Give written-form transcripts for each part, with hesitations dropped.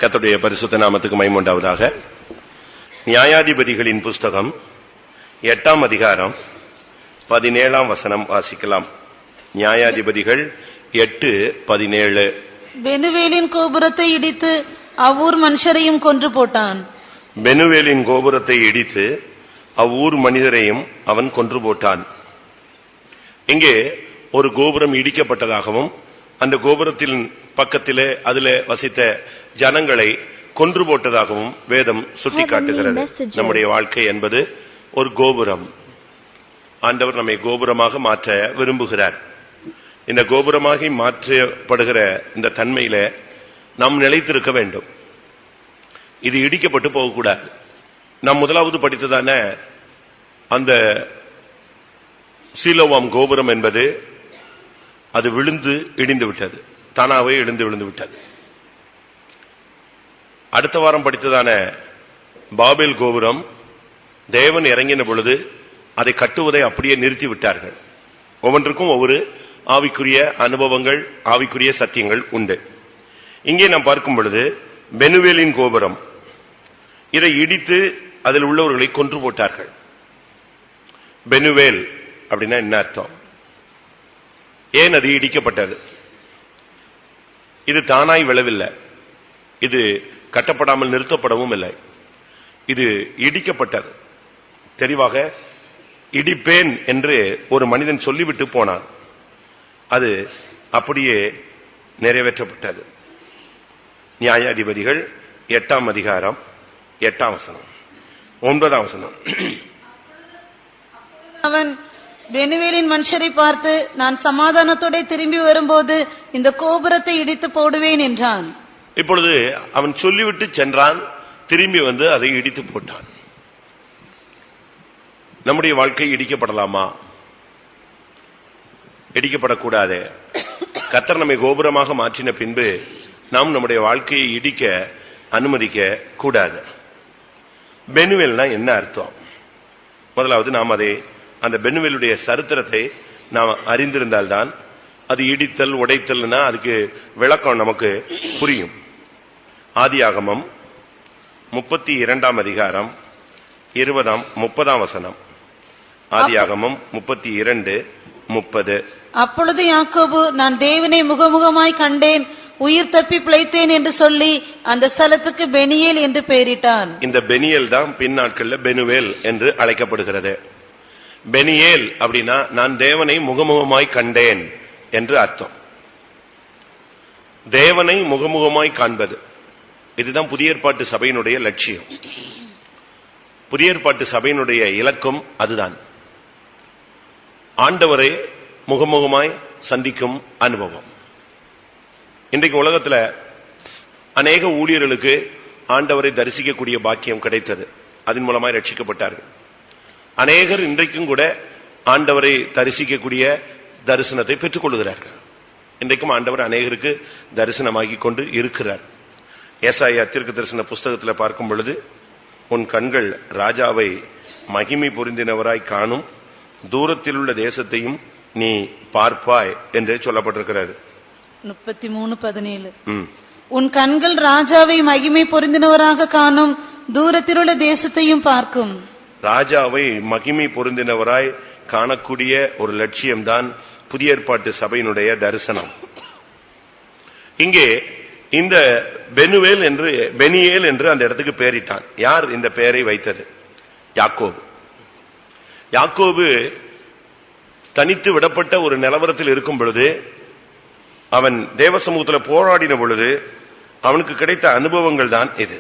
கர்த்தருடைய பரிசுத்த நாமத்துக்கு மகிமை உண்டாவதாக. நியாயாதிபதிகளின் புஸ்தகம் 8ஆம் அதிகாரம் 17ஆம் வசனம் வாசிக்கலாம். நியாயாதிபதிகள் 8:17. பெனுவேலின் கோபுரத்தை இடித்து அவ்வூர் மனுஷரையும் கொன்று போட்டான். பெனுவேலின் கோபுரத்தை இடித்து அவ்வூர் மனிதரையும் அவன் கொன்று போட்டான். இங்கே ஒரு கோபுரம் இடிக்கப்பட்டதாகவும் அந்த கோபுரத்தின் பக்கத்திலே அதிலே வசித்த ஜனங்களை கொன்று போட்டதாகவும் வேதம் சுட்டிக்காட்டுகிறது. நம்முடைய வாழ்க்கை என்பது ஒரு கோபுரம். ஆண்டவர் நம்மை கோபுரமாக மாற்ற விரும்புகிறார். இந்த கோபுரமாக மாற்றப்படுகிற இந்த தன்மையில நாம் நிலைத்திருக்க வேண்டும். இது இடிக்கப்பட்டு போகக்கூடாது. நாம் முதலாவது படித்ததான அந்த சீலோவாம் கோபுரம் என்பது அது விழுந்து இடிந்து விட்டது, தானாவே விழுந்து விட்டது. அடுத்த வாரம் படித்ததான பாபேல் கோபுரம் தேவன் இறங்கின பொழுது அதை கட்டுவதை அப்படியே நிறுத்தி விட்டார்கள். ஒவ்வொன்றுக்கும் ஒவ்வொரு ஆவிக்குரிய அனுபவங்கள், ஆவிக்குரிய சத்தியங்கள் உண்டு. இங்கே நாம் பார்க்கும் பொழுது பெனுவேலின் கோபுரம், இதை இடித்து அதில் உள்ளவர்களை கொன்று போட்டார்கள். பெனுவேல் அப்படின்னா என்ன அர்த்தம்? ஏன் அது இடிக்கப்பட்டது? இது தானாய் விழவில்லை, இது கட்டப்படாமல் நிறுத்தப்படவும் இல்லை, இது இடிக்கப்பட்டது. தெளிவாக இடிப்பேன் என்று ஒரு மனிதன் சொல்லிவிட்டு போனான், அது அப்படியே நிறைவேற்றப்பட்டது. நியாயாதிபதிகள் 8ஆம் அதிகாரம் 8ஆம் வசனம் 9ஆம் வசனம். அவன் பெனுவேலின் மனுஷரை பார்த்து, நான் சமாதானத்தோட திரும்பி வரும்போது இந்த கோபுரத்தை இடித்து போடுவேன் என்றான். இப்பொழுது அவன் சொல்லிவிட்டு சென்றான், திரும்பி வந்து அதை இடித்து போட்டான். நம்முடைய வாழ்க்கை இடிக்கப்படலாமா? இடிக்கப்படக்கூடாது. கர்த்தர் நம்மை கோபுரமாக மாற்றின பின்பு நாம் நம்முடைய வாழ்க்கையை இடிக்க அனுமதிக்க கூடாது. பெனுவேல்னா என்ன அர்த்தம்? முதலாவது நாம் அந்த பெனுவேலுடைய சரித்திரத்தை நாம் அறிந்திருந்தால்தான் அது இடித்தல் உடைத்தல்னா அதுக்கு விளக்கம் நமக்கு புரியும். ஆதியாகமம் 32ஆம் அதிகாரம் 20-30ஆம் வசனம். ஆதியாகமம் 32:30. அப்பொழுது யாக்கோபு, நான் தேவனை முகமுகமாய் கண்டேன், உயிர் தப்பி பிழைத்தேன் என்று சொல்லி அந்த ஸ்தலத்துக்கு பெனியேல் என்று பெயரிட்டான். இந்த பெனியேல் தான் பின் நாட்களில் பெனுவேல் என்று அழைக்கப்படுகிறது. பெனியேல் அப்படின்னா நான் தேவனை முகமுகமாய் கண்டேன் என்று அர்த்தம். தேவனை முகமுகமாய் காண்பது, இதுதான் புதிய ஏற்பாட்டு சபையினுடைய லட்சியம். புதிய ஏற்பாட்டு சபையினுடைய இலக்கம் அதுதான். ஆண்டவரை முகமுகமாய் சந்திக்கும் அனுபவம். இன்றைக்கு உலகத்தில் அநேக ஊழியர்களுக்கு ஆண்டவரை தரிசிக்கக்கூடிய பாக்கியம் கிடைத்தது, அதன் மூலமாய் ரட்சிக்கப்பட்டார்கள். அநேகர் இன்றைக்கும் கூட ஆண்டவரை தரிசிக்கக்கூடிய தரிசனத்தை பெற்றுக் கொள்கிறார்கள். இன்றைக்கும் ஆண்டவர் அநேகருக்கு தரிசனமாகி கொண்டு இருக்கிறார். ஏசாயா தீர்க்கதரிசன புஸ்தகத்தில் பார்க்கும் பொழுது, உன் கண்கள் ராஜாவை மகிமை பொருந்தினவராய் காணும், தூரத்தில் உள்ள தேசத்தையும் நீ பார்ப்பாய் என்று சொல்லப்பட்டிருக்கிறது. 33:17. உன் கண்கள் ராஜாவை மகிமை பொருந்தினவராக காணும், தூரத்தில் உள்ள தேசத்தையும் பார்க்கும். ராஜாவை மகிமை பொருந்தினவராய் காணக்கூடிய ஒரு லட்சியம்தான் புதிய ஏற்பாட்டு சபையினுடைய தரிசனம். இங்கே இந்த பெனுவேல் என்று பெனியேல் என்று அந்த இடத்துக்கு பெயரிட்டான். யார் இந்த பெயரை வைத்தது? யாக்கோபு. யாக்கோபு தனித்து விடப்பட்ட ஒரு நிலவரத்தில் இருக்கும் பொழுது, அவன் தேவ சமூகத்தில் போராடின பொழுது அவனுக்கு கிடைத்த அனுபவங்கள் தான் இது.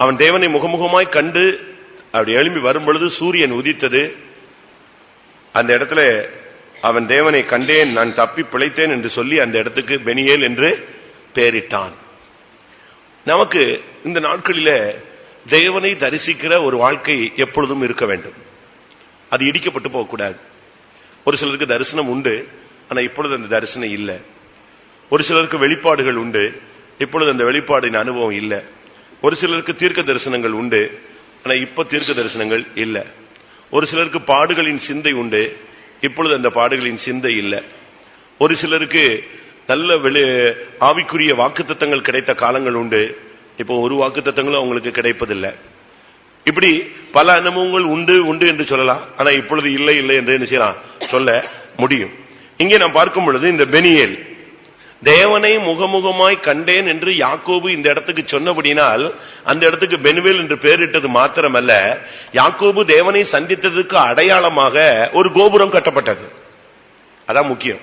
அவன் தேவனை முகமுகமாய் கண்டு அப்படி எழும்பி வரும் பொழுது சூரியன் உதித்தது. அந்த இடத்துல அவன் தேவனை கண்டேன், நான் தப்பி பிழைத்தேன் என்று சொல்லி அந்த இடத்துக்கு பெனியேல் என்று பெயரிட்டான். நமக்கு இந்த நாட்களில தேவனை தரிசிக்கிற ஒரு வாழ்க்கை எப்பொழுதும் இருக்க வேண்டும். அது இடிக்கப்பட்டு போகக்கூடாது. ஒரு சிலருக்கு தரிசனம் உண்டு, ஆனா இப்பொழுது அந்த தரிசனம் இல்லை. ஒரு சிலருக்கு வெளிப்பாடுகள் உண்டு, இப்பொழுது அந்த வெளிப்பாடின் அனுபவம் இல்லை. ஒரு சிலருக்கு தீர்க்க தரிசனங்கள் உண்டு, ஆனா இப்ப தீர்க்க தரிசனங்கள் இல்லை. ஒரு சிலருக்கு பாடுகளின் சிந்தை உண்டு, இப்பொழுது அந்த பாடுகளின் சிந்தை இல்லை. ஒரு சிலருக்கு நல்ல ஆவிக்குரிய வாக்குத்தத்தங்கள் கிடைத்த காலங்கள் உண்டு. இப்போ ஒரு வாக்குத்தத்தங்களும் அவங்களுக்கு கிடைப்பதில்லை. இப்படி பல அனுபவங்கள் உண்டு உண்டு என்று சொல்லலாம். ஆனா இப்பொழுது இல்லை இல்லை என்று என்ன செய்யலாம் சொல்ல முடியும். இங்கே நாம் பார்க்கும் பொழுது இந்த பெனியேல் தேவனை முகமுகமாய் கண்டேன் என்று யாக்கோபு இந்த இடத்துக்கு சொன்னபடினால் அந்த இடத்துக்கு பெனுவேல் என்று பெயரிட்டது மாத்திரமல்ல, யாக்கோபு தேவனை சந்தித்ததுக்கு அடையாளமாக ஒரு கோபுரம் கட்டப்பட்டது. அதான் முக்கியம்.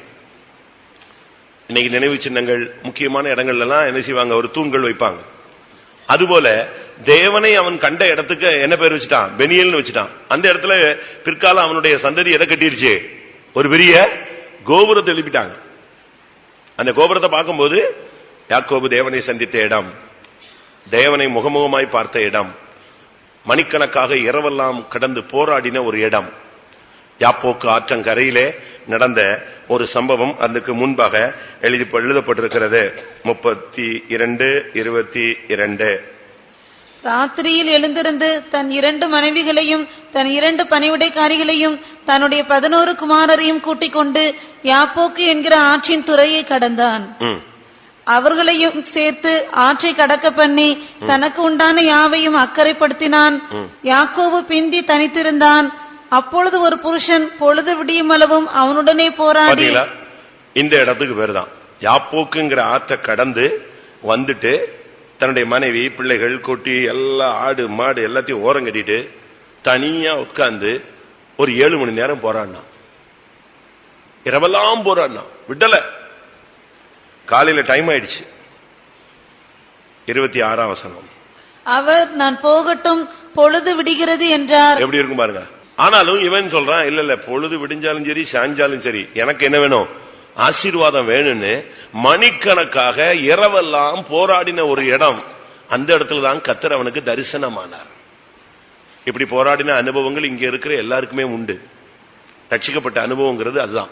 இன்னைக்கு நினைவு சின்னங்கள் முக்கியமான இடங்கள்ல எல்லாம் என்ன செய்வாங்க, ஒரு தூண்கள் வைப்பாங்க. அதுபோல தேவனை அவன் கண்ட இடத்துக்கு என்ன பேர் வச்சுட்டான், பெனியேல்னு வச்சுட்டான். அந்த இடத்துல பிற்காலம் அவனுடைய சந்ததி எதை கட்டிருச்சு, ஒரு பெரிய கோபுரத்தை எழுப்பிட்டாங்க. அந்த கோபுரத்தை பார்க்கும்போது யாக்கோபு தேவனை சந்தித்த இடம், தேவனை முகமுகமாய் பார்த்த இடம், மணிக்கணக்காக இரவெல்லாம் கடந்து போராடின ஒரு இடம், யாப்போக்கு ஆற்றங்கரையிலே நடந்த ஒரு சம்பவம் அதுக்கு முன்பாக எழுதப்பட்டிருக்கிறது. 32:22. ராத்திரியில் எழுந்திருந்து தன் 2 மனைவிகளையும் தன் 2 பணிவிடைக்காரிகளையும் தன்னுடைய 11 குமாரரையும் கூட்டிக் கொண்டு யாப்போக்கு என்கிற ஆற்றின் துறையை கடந்தான். அவர்களையும் சேர்த்து ஆற்றை கடக்க பண்ணி தனக்கு உண்டான யாவையும் அக்கறைப்படுத்தினான். யாக்கோபு பிந்தி தனித்திருந்தான். அப்பொழுது ஒரு புருஷன் பொழுது விடியும் அளவும் அவனுடனே போராடி, இந்த இடத்துக்கு பேர் தான் யாப்போக்குங்கிற ஆற்றை கடந்து வந்துட்டு தன்னுடைய மனைவி பிள்ளைகள் கொட்டி எல்லா ஆடு மாடு எல்லாத்தையும் ஓரம் கட்டிட்டு தனியா உட்கார்ந்து ஒரு 7 மணி நேரம் போராடினான். இரவெல்லாம் போராடினான், விடல. காலையில டைம் ஆயிடுச்சு. 26ஆம் வசனம். அவர் நான் போகட்டும் பொழுது விடுகிறது என்றார். எப்படி இருக்கும் பாருங்க. ஆனாலும் இவன் சொல்றான், இல்ல இல்ல பொழுது விடிஞ்சாலும் சரி சாஞ்சாலும் சரி எனக்கு என்ன வேணும், ஆசீர்வாதம் வேணும்னு மணிக்கணக்காக இரவெல்லாம் போராடின ஒரு இடம். அந்த இடத்துல தான் கர்த்தர் அவனுக்கு தரிசனமானார். இப்படி போராடின அனுபவங்கள் இங்க இருக்கிற எல்லாருக்குமே உண்டு. ரட்சிக்கப்பட்ட அனுபவங்கிறது அதுதான்.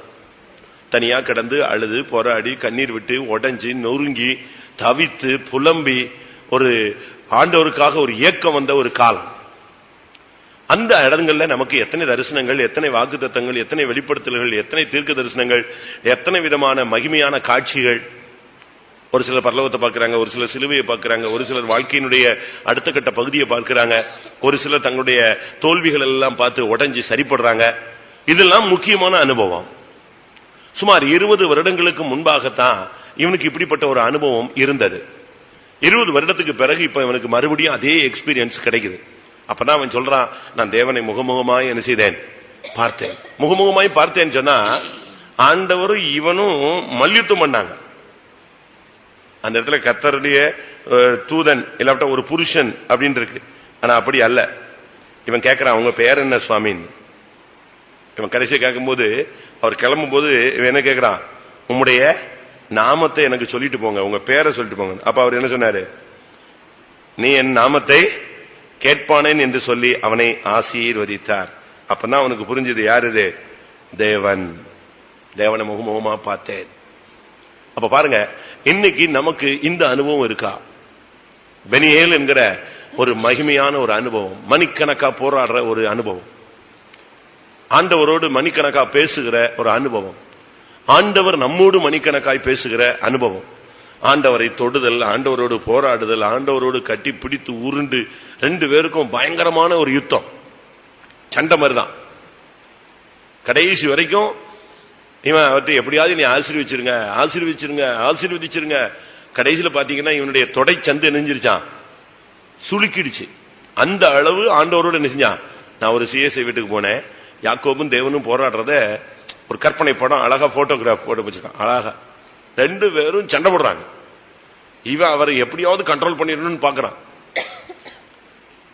தனியா கிடந்து அழுது போராடி கண்ணீர் விட்டு உடைஞ்சி நொறுங்கி தவித்து புலம்பி ஒரு ஆண்டவருக்காக ஒரு ஏக்கம் வந்த ஒரு காலம். அந்த இடங்கள்ல நமக்கு எத்தனை தரிசனங்கள், எத்தனை வாக்குத்தத்தங்கள், எத்தனை வெளிப்படுத்தல்கள், எத்தனை தீர்க்க தரிசனங்கள், எத்தனை விதமான மகிமையான காட்சிகள். ஒரு சிலர் பரலோகத்தை பார்க்கிறாங்க, ஒரு சிலர் சிலுவையை பார்க்கிறாங்க, ஒரு சிலர் வாழ்க்கையினுடைய அடுத்த கட்ட பகுதியை பார்க்கிறாங்க, ஒரு சிலர் தங்களுடைய தோல்விகள் எல்லாம் பார்த்து உடைஞ்சு சரிப்படுறாங்க. இதெல்லாம் முக்கியமான அனுபவம். சுமார் 20 வருடங்களுக்கு முன்பாகத்தான் இவனுக்கு இப்படிப்பட்ட ஒரு அனுபவம் இருந்தது. 20 வருடத்துக்கு பிறகு இப்ப இவனுக்கு மறுபடியும் அதே எக்ஸ்பீரியன்ஸ் கிடைக்குது. அப்பதான் அவன் சொல்றான், நான் தேவனை முகமுகமாய் என்ன செய்தேன், பார்த்தேன். முகமுகமாய் பார்த்தேன்னு சொன்னா ஆண்டவரும் இவனும் மல்யுத்தம் பண்ணாங்க. அந்த இடத்துல கர்த்தருடைய தூதன் இல்லாட்ட ஒரு புருஷன் அப்படின்னு இருக்கு. ஆனா அப்படி அல்ல. இவன் கேட்கிறான், உங்க பெயர் என்ன சுவாமின்னு. இவன் கடைசியை கேட்கும்போது அவர் கிளம்பும் போது இவன் என்ன கேட்கிறான், உம்முடைய நாமத்தை எனக்கு சொல்லிட்டு போங்க, உங்க பேரை சொல்லிட்டு போங்க. அப்ப அவர் என்ன சொன்னாரு, நீ என் நாமத்தை கேட்பானேன் என்று சொல்லி அவனை ஆசீர்வதித்தார். அப்பதான் அவனுக்கு புரிஞ்சது, யார் இது, தேவன். தேவனை முகமுகமா பார்த்தேன். அப்ப பாருங்க, இன்னைக்கு நமக்கு இந்த அனுபவம் இருக்கா? பெனியேல் என்கிற ஒரு மகிமையான ஒரு அனுபவம், மணிக்கணக்கா போராடுற ஒரு அனுபவம், ஆண்டவரோடு மணிக்கணக்கா பேசுகிற ஒரு அனுபவம், ஆண்டவர் நம்மோடு மணிக்கணக்காய் பேசுகிற அனுபவம், ஆண்டவரை தொடுதல், ஆண்டவரோடு போராடுதல், ஆண்டவரோடு கட்டி பிடித்து உருண்டு 2 பேருக்கும் பயங்கரமான ஒரு யுத்தம், சண்டை மாதிரிதான். கடைசி வரைக்கும் இவன் அவர்கிட்ட எப்படியாவது நீ ஆசீர்வச்சிருங்க ஆசீர்வச்சிருங்க ஆசீர்வதிச்சிருங்க. கடைசியில பாத்தீங்கன்னா இவனுடைய தொடை சந்து நெஞ்சிருச்சான், சுளுக்கிடுச்சு. அந்த அளவு ஆண்டவரோடு என்ன செஞ்சான். நான் ஒரு சிஎஸ்ஐ வீட்டுக்கு போனேன், யாக்கோபும் தேவனும் போராடுறத ஒரு கற்பனை படம் அழகா போட்டோகிராஃப் போட்டு வச்சிருக்கான். அழகா 2 பேரும் சண்டை போடுறாங்க. இவன் அவரை எப்படியாவது கண்ட்ரோல் பண்ணிடணும்னு பாக்குறான்.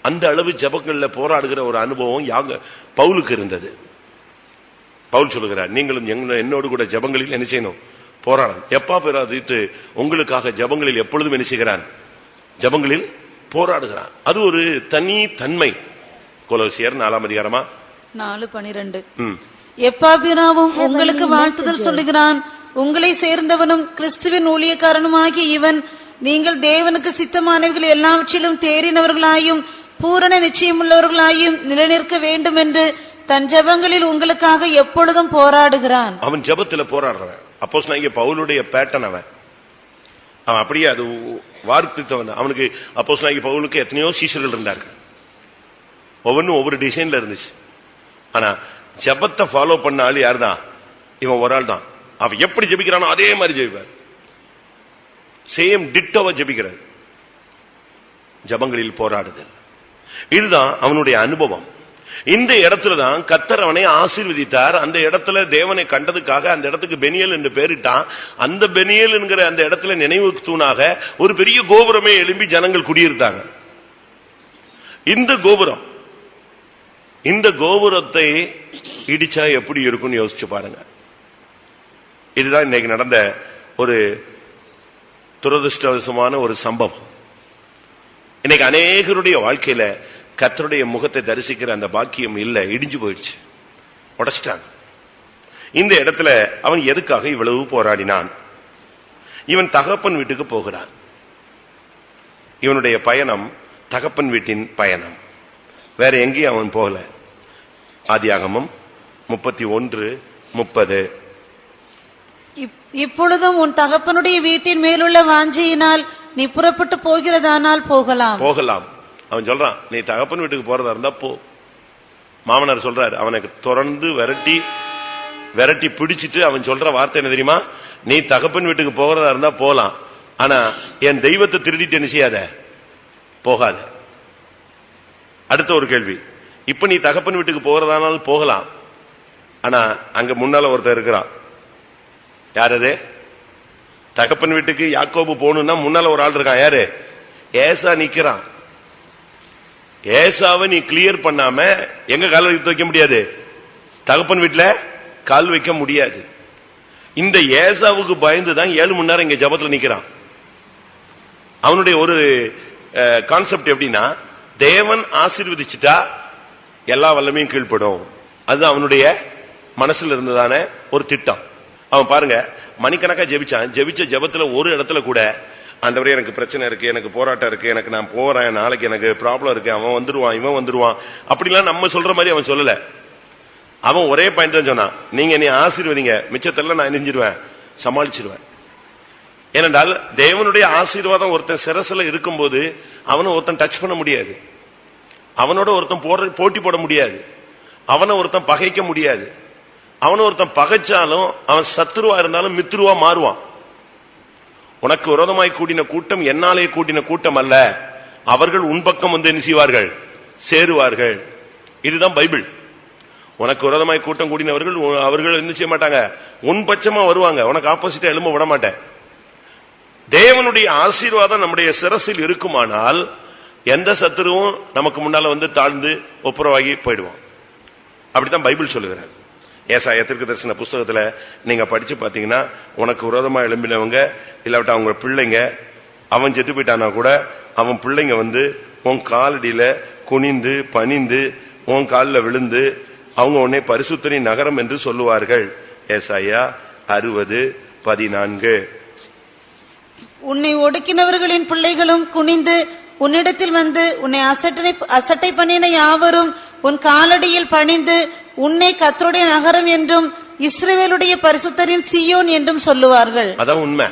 அந்த அளவு ஜெபங்கள்ல போராடுகிற ஒரு அனுபவம் பவுலுக்கு இருந்தது. பவுல் சொல்லுகிறார், நீங்களும் என்னோடு கூட ஜெபங்களில் என்ன செய்யணும், போராடணும். எப்பா பெறாதித்து உங்களுக்காக ஜெபங்களில் எப்பொழுதும் என்ன செய்கிறான், ஜெபங்களில் போராடுகிறான். அது ஒரு தனி தன்மை. கொலோசியர் 4ஆம் அதிகாரமா 4:12. எப்பாபிராவும் உங்களுக்கு வாழ்த்துதல் சொல்லுகிறான். உங்களை சேர்ந்தவனும் கிறிஸ்துவின் ஊழியக்காரனுமாகிய இவன் நீங்கள் தேவனுக்கு சித்தமானவர்கள் எல்லாவற்றிலும் தேறினவர்களாயும் பூரண நிச்சயமுள்ளவர்களாயும் நிலைநிற்க வேண்டும் என்று தன் ஜெபங்களில் உங்களுக்காக எப்பொழுதும் போராடுகிறான். அவன் ஜெபத்துல போராடுறான். அப்போஸ்தலனாகிய பவுலுடைய பேட்டர்ன் அவன் அப்படியே அது வார்ப்பித்தவன். அவனுக்கு அப்போஸ்தலனாகிய பவுலுக்கு எத்தனையோ சீஷர்கள் இருந்தார்கள், ஒவ்வொன்றும் ஒவ்வொரு டிசைன்ல இருந்துச்சு. ஆனா ஜெபத்தை ஃபாலோ பண்ண ஆள் யாருதான்? இவன் ஒரு ஆள் தான். அவன் எப்படி ஜெபிக்கிறானோ அதே மாதிரி ஜெபிப்பார். சேம் டிட்டோவா ஜெபிக்கிறார். ஜெபங்களில் போராடுதல், இதுதான் அவனுடைய அனுபவம். இந்த இடத்துல தான் கர்த்தர் அவனை ஆசீர்வதித்தார். அந்த இடத்துல தேவனை கண்டதுக்காக அந்த இடத்துக்கு பெனியேல் என்று பெயரிட்டான். அந்த பெனியேல் என்கிற அந்த இடத்துல நினைவு தூணாக ஒரு பெரிய கோபுரமே எழும்பி ஜனங்கள் குடியிருந்தாங்க. இந்த கோபுரத்தை இடிச்சா எப்படி இருக்கும்னு யோசிச்சு பாருங்க. இதுதான் இன்னைக்கு நடந்த ஒரு துரதிருஷ்டவசமான ஒரு சம்பவம். இன்னைக்கு அநேகருடைய வாழ்க்கையில கர்த்தருடைய முகத்தை தரிசிக்கிற அந்த பாக்கியம் இல்ல, இடிஞ்சு போயிடுச்சு, உடைச்சிட்டாங்க. இந்த இடத்துல அவன் எதுக்காக இவ்வளவு போராடினான்? இவன் தகப்பன் வீட்டுக்கு போகிறான். இவனுடைய பயணம் தகப்பன் வீட்டின் பயணம், வேற எங்கேயும் அவன் போகல. ஆதியாகமம் 31:30. இப்பொழுதும் உன் தகப்பனுடைய வீட்டின் மேலுள்ள வாஞ்சியினால் நீ புறப்பட்டு போகிறதானால் போகலாம். அவன் சொல்றான், நீ தகப்பன் வீட்டுக்கு போறதா இருந்தா போ. மாமனார் சொல்றாரு, அவனுக்கு தொடர்ந்து விரட்டி பிடிச்சிட்டு அவன் சொல்ற வார்த்தை என்ன தெரியுமா? நீ தகப்பன் வீட்டுக்கு போகிறதா இருந்தா போலாம், ஆனா என் தெய்வத்தை திருடிட்டு என்ன செய்யாத, போகாத. அடுத்த ஒரு கேள்வி, இப்ப நீ தகப்பன் வீட்டுக்கு போகிறதானாலும் போகலாம், ஆனா அங்க முன்னால ஒருத்தர் இருக்கிறான். யார் அது? தகப்பன் வீட்டுக்கு யாக்கோபு போகணும்னா முன்னால ஒரு ஆள் இருக்கான். யாரு? ஏசா நிக்கிறான். ஏசாவை நீ கிளியர் பண்ணாம எங்க கால் வைக்க முடியாது? தகப்பன் வீட்டுல கால் வைக்க முடியாது. இந்த ஏசாவுக்கு பயந்துதான் 7 மணி நேரம் இங்க ஜபத்துல நிக்கிறான். அவனுடைய ஒரு கான்செப்ட் எப்படின்னா, தேவன் ஆசீர்வதிச்சுட்டா எல்லா வல்லமையும் கீழ்ப்படும். அதுதான் அவனுடைய மனசுல இருந்ததான ஒரு திட்டம். அவன் பாருங்க, மணிக்கணக்கா ஜெபிச்சான். ஜெபிச்ச ஜபத்துல ஒரு இடத்துல கூட ஆண்டவரே எனக்கு பிரச்சனை இருக்கு, எனக்கு போராட்டம் இருக்கு, எனக்கு நான் போறேன், நாளைக்கு எனக்கு ப்ராப்ளம் இருக்கு, அவன் வந்துருவான், இவன் வந்துருவான், அப்படிலாம் நம்ம சொல்ற மாதிரி அவன் சொல்லல. அவன் ஒரே பாயிண்ட் தான் சொன்னான், நீங்க என்னை ஆசீர்வதிங்க, மிச்சத்தெல்லாம் நான் நெஞ்சிருவேன், சமாளிச்சிருவேன். ஏனென்றால் தேவனுடைய ஆசீர்வாதம் ஒருத்தன் சிரசுல இருக்கும்போது அவனை ஒருத்தன் டச் பண்ண முடியாது, அவனோட ஒருத்தன் போட்டி போட முடியாது, அவனை ஒருத்தன் பகைக்க முடியாது. அவனை ஒருத்தன் பகைச்சாலும் அவன் சத்துருவா இருந்தாலும் மித்ருவா மாறுவான். உனக்கு விரோதமாய் கூடின கூட்டம் என்னாலே கூடின கூட்டம் அல்ல, அவர்கள் உன் பக்கம் வந்து என்ன செய்வார்கள்? சேருவார்கள். இதுதான் பைபிள். உனக்கு விரோதமாய் கூட்டம் கூடினவர்கள் அவர்கள் என்ன செய்ய மாட்டாங்க, உன் பட்சமா வருவாங்க, உனக்கு ஆப்போசிட்டா எழும்ப விட மாட்டேன். தேவனுடைய ஆசீர்வாதம் நம்முடைய சிரசில் இருக்குமானால் எந்த சத்துருவும் நமக்கு முன்னால வந்து தாழ்ந்து ஒப்புரவாகி போயிடுவான். அப்படித்தான் பைபிள் சொல்லுகிறார். ஏசாயா தீர்க்கதரிசன புஸ்தகத்துல நீங்க படிச்சு பாத்தீங்கன்னா, உனக்கு விரோதமா எழும்பினவங்க இல்லாவிட்டா அவங்க பிள்ளைங்க, அவன் செத்து போயிட்டானா கூட அவன் பிள்ளைங்க வந்து உன் காலடியில குனிந்து பணிந்து உன் காலில் விழுந்து அவங்க உன்னை பரிசுத்தரின் நகரம் என்று சொல்லுவார்கள். ஏசாயா 60:14. உன்னை ஒடுக்கினவர்களின் பிள்ளைகளும் குனிந்து உன்னிடத்தில் வந்து உன்னை அசட்டை பண்ணின யாவரும் உன் காலடியில் பணிந்து உன்னை கர்த்தருடைய நகரம் என்றும் இஸ்ரவேலுடைய பரிசுத்தரின் சீயோன் என்றும் சொல்லுவார்கள். அதான் உண்மை.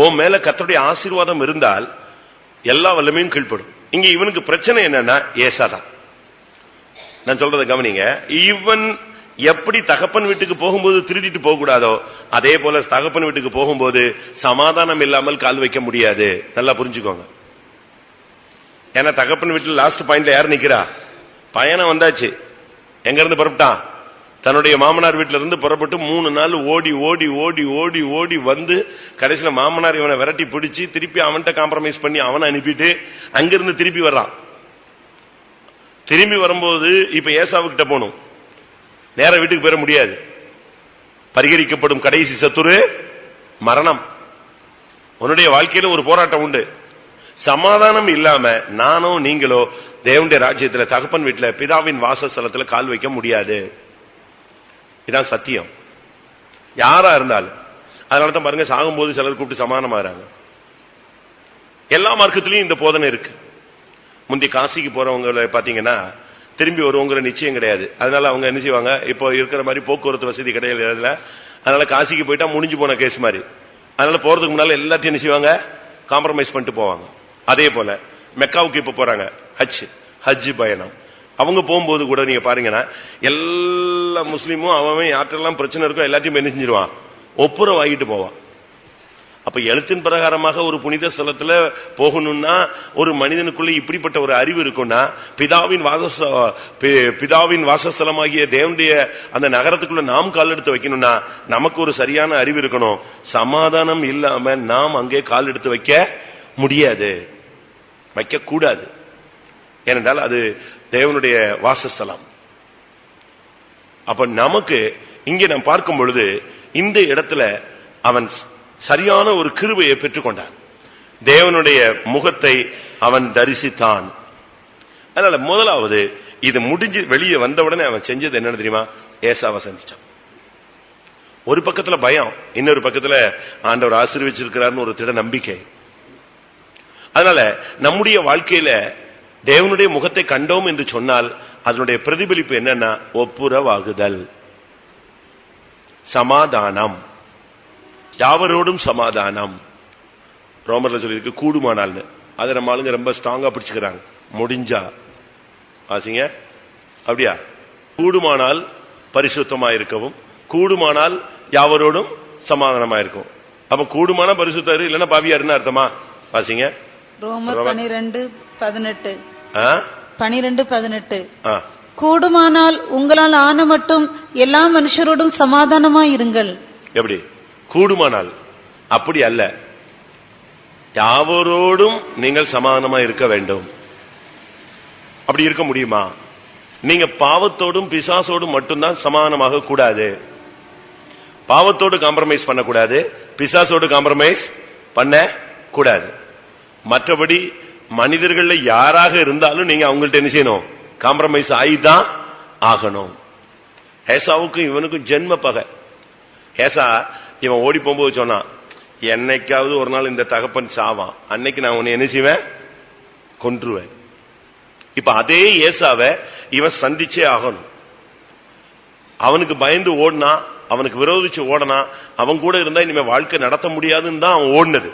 உன் மேல கர்த்தருடைய ஆசீர்வாதம் இருந்தால் எல்லா வல்லமையும் கீழ்ப்படும். இங்க இவனுக்கு பிரச்சனை என்னன்னா ஏசாதான். நான் சொல்றதை கவனிங்க. இவன் எப்படி தகப்பன் வீட்டுக்கு போகும்போது திருடிட்டு போக கூடாதோ அதே போல தகப்பன் வீட்டுக்கு போகும்போது சமாதானம் இல்லாமல் கால் வைக்க முடியாது. நல்லா புரிஞ்சுக்கோங்க. ஏன்னா தகப்பன் வீட்டில் லாஸ்ட் பாயிண்ட்ல யார் நிக்கிறா? பயணம் வந்தாச்சு. எங்க இருந்து புறப்பட்டான்? தன்னுடைய மாமனார் வீட்டில இருந்து புறப்பட்டு 3 நாள் ஓடி ஓடி ஓடி ஓடி ஓடி வந்து கடைசியில மாமனார் இவனை விரட்டி பிடிச்சி திருப்பி அவன்கிட்ட காம்ப்ரமைஸ் பண்ணி அவனை அனுப்பிட்டு அங்கிருந்து திருப்பி வர்றான். திரும்பி வரும்போது இப்ப ஏசாவுக்கிட்ட போகணும், நேர வீட்டுக்கு பெற முடியாது. பரிகரிக்கப்படும் கடைசி சத்துரு மரணம். உன்னுடைய வாழ்க்கையில ஒரு போராட்டம் உண்டு. சமாதானம் இல்லாம நானோ நீங்களோ தேவனுடைய ராஜ்யத்தில் தகப்பன் வீட்டில் பிதாவின் வாசஸ்தலத்தில் கால் வைக்க முடியாது. இதான் சத்தியம், யாரா இருந்தாலும். அதனாலதான் பாருங்க, சாகும்போது சிலர் கூப்பிட்டு சமாதானமாகறாங்க. எல்லா மார்க்கத்திலையும் இந்த போதனை இருக்கு. முந்தி காசிக்கு போறவங்களை பாத்தீங்கன்னா திரும்பி வருவோங்கிற நிச்சயம் கிடையாது. அதனால அவங்க என்ன செய்வாங்க, இப்போ இருக்கிற மாதிரி போக்குவரத்து வசதி கிடையாது. அதனால காசிக்கு போயிட்டா முடிஞ்சு போன கேஸ் மாதிரி. அதனால போறதுக்கு முன்னால எல்லாத்தையும் என்ன செய்வாங்க, காம்ப்ரமைஸ் பண்ணிட்டு போவாங்க. அதே போல மெக்காவுக்கு இப்ப போறாங்க, ஹஜ் பயணம். அவங்க போகும்போது கூட நீங்க பாருங்கன்னா எல்லா முஸ்லீமும் அவன் யார்ட்டெல்லாம் பிரச்சனை இருக்கோ எல்லாத்தையும் என்ன செஞ்சிருவான், ஒப்புரம் வாங்கிட்டு போவான். அப்ப எழுத்தின் பிரகாரமாக ஒரு புனித ஸ்தலத்துல போகணும்னா ஒரு மனிதனுக்குள்ள இப்படிப்பட்ட ஒரு அறிவு இருக்கும்னா, பிதாவின் வாசஸ்தலமாகிய தேவனுடைய அந்த நகரத்துக்குள்ள நாம் கால் எடுத்து வைக்கணும்னா நமக்கு ஒரு சரியான அறிவு இருக்கணும். சமாதானம் இல்லாம நாம் அங்கே கால் எடுத்து வைக்க முடியாது, வைக்க கூடாது. ஏனென்றால் அது தேவனுடைய வாசஸ்தலம். அப்ப நமக்கு இங்கே நாம் பார்க்கும் பொழுது இந்த இடத்துல அவன் சரியான ஒரு கிருபையை பெற்றுக்கொண்டான். தேவனுடைய முகத்தை அவன் தரிசித்தான். அதனால முதலாவது இது முடிஞ்சு வெளியே வந்தவுடனே அவன் செஞ்சது என்னன்னு தெரியுமா, ஏசாவை சந்திச்சான். ஒரு பக்கத்துல பயம், இன்னொரு பக்கத்துல ஆண்டவர் ஆசீர்வதிச்சிருக்கிறார்னு ஒரு திட நம்பிக்கை. அதனால நம்முடைய வாழ்க்கையில தேவனுடைய முகத்தை கண்டோம் என்று சொன்னால் அதனுடைய பிரதிபலிப்பு என்னன்னா ஒப்புரவாகுதல், சமாதானம், யாவரோடும் சமாதானம். ரோமர்ல சொல்லியிருக்கு கூடுமானால்னு. அதை நம்ம ஆளுங்க ரொம்ப ஸ்ட்ராங்கா பிடிச்சுக்கிறாங்க. முடிஞ்சா ஆசிங்க அப்படியா, கூடுமானால் பரிசுத்தமா இருக்கவும், கூடுமானால் யாவரோடும் சமாதானமா இருக்கும். அப்ப கூடுமான பரிசுத்தாரு இல்லைன்னா பாவியாருன்னு அர்த்தமா? வாசிங்க ரோமர் 12:18. கூடுமானால் உங்களால் ஆன மட்டும் எல்லா மனுஷரோடும் சமாதானமாய் இருங்கள். எப்படி கூடுமானால்? அப்படி அல்ல, யாவரோடும் நீங்கள் சமாதானமா இருக்க வேண்டும். அப்படி இருக்க முடியுமா? நீங்க பாவத்தோடும் பிசாசோடும் மட்டும்தான் சமாதானமாக கூடாது. பாவத்தோடு காம்ப்ரமைஸ் பண்ணக்கூடாது, பிசாசோடு காம்ப்ரமைஸ் பண்ண கூடாது. மற்றபடி மனிதர்கள் யாராக இருந்தாலும் நீங்க அவங்கள்ட்ட என்ன செய்யணும், காம்ப்ரமைஸ் ஆகிதான் ஆகணும். ஏசாவுக்கும் இவனுக்கும் ஜென்ம பகை. ஏசா இவன் ஓடி போகும்போது சொன்னான், என்னைக்காவது ஒரு நாள் இந்த தகப்பன் சாவான், அன்னைக்கு நான் உன்னை என்ன செய்வேன், கொன்றுவேன். இப்ப அதே ஏசாவை இவன் சந்திச்சே ஆகணும். அவனுக்கு பயந்து ஓடினா, அவனுக்கு விரோதிச்சு ஓடனா, அவன் கூட இருந்தா இனிமே வாழ்க்கை நடத்த முடியாதுன்னு தான் அவன் ஓடினது.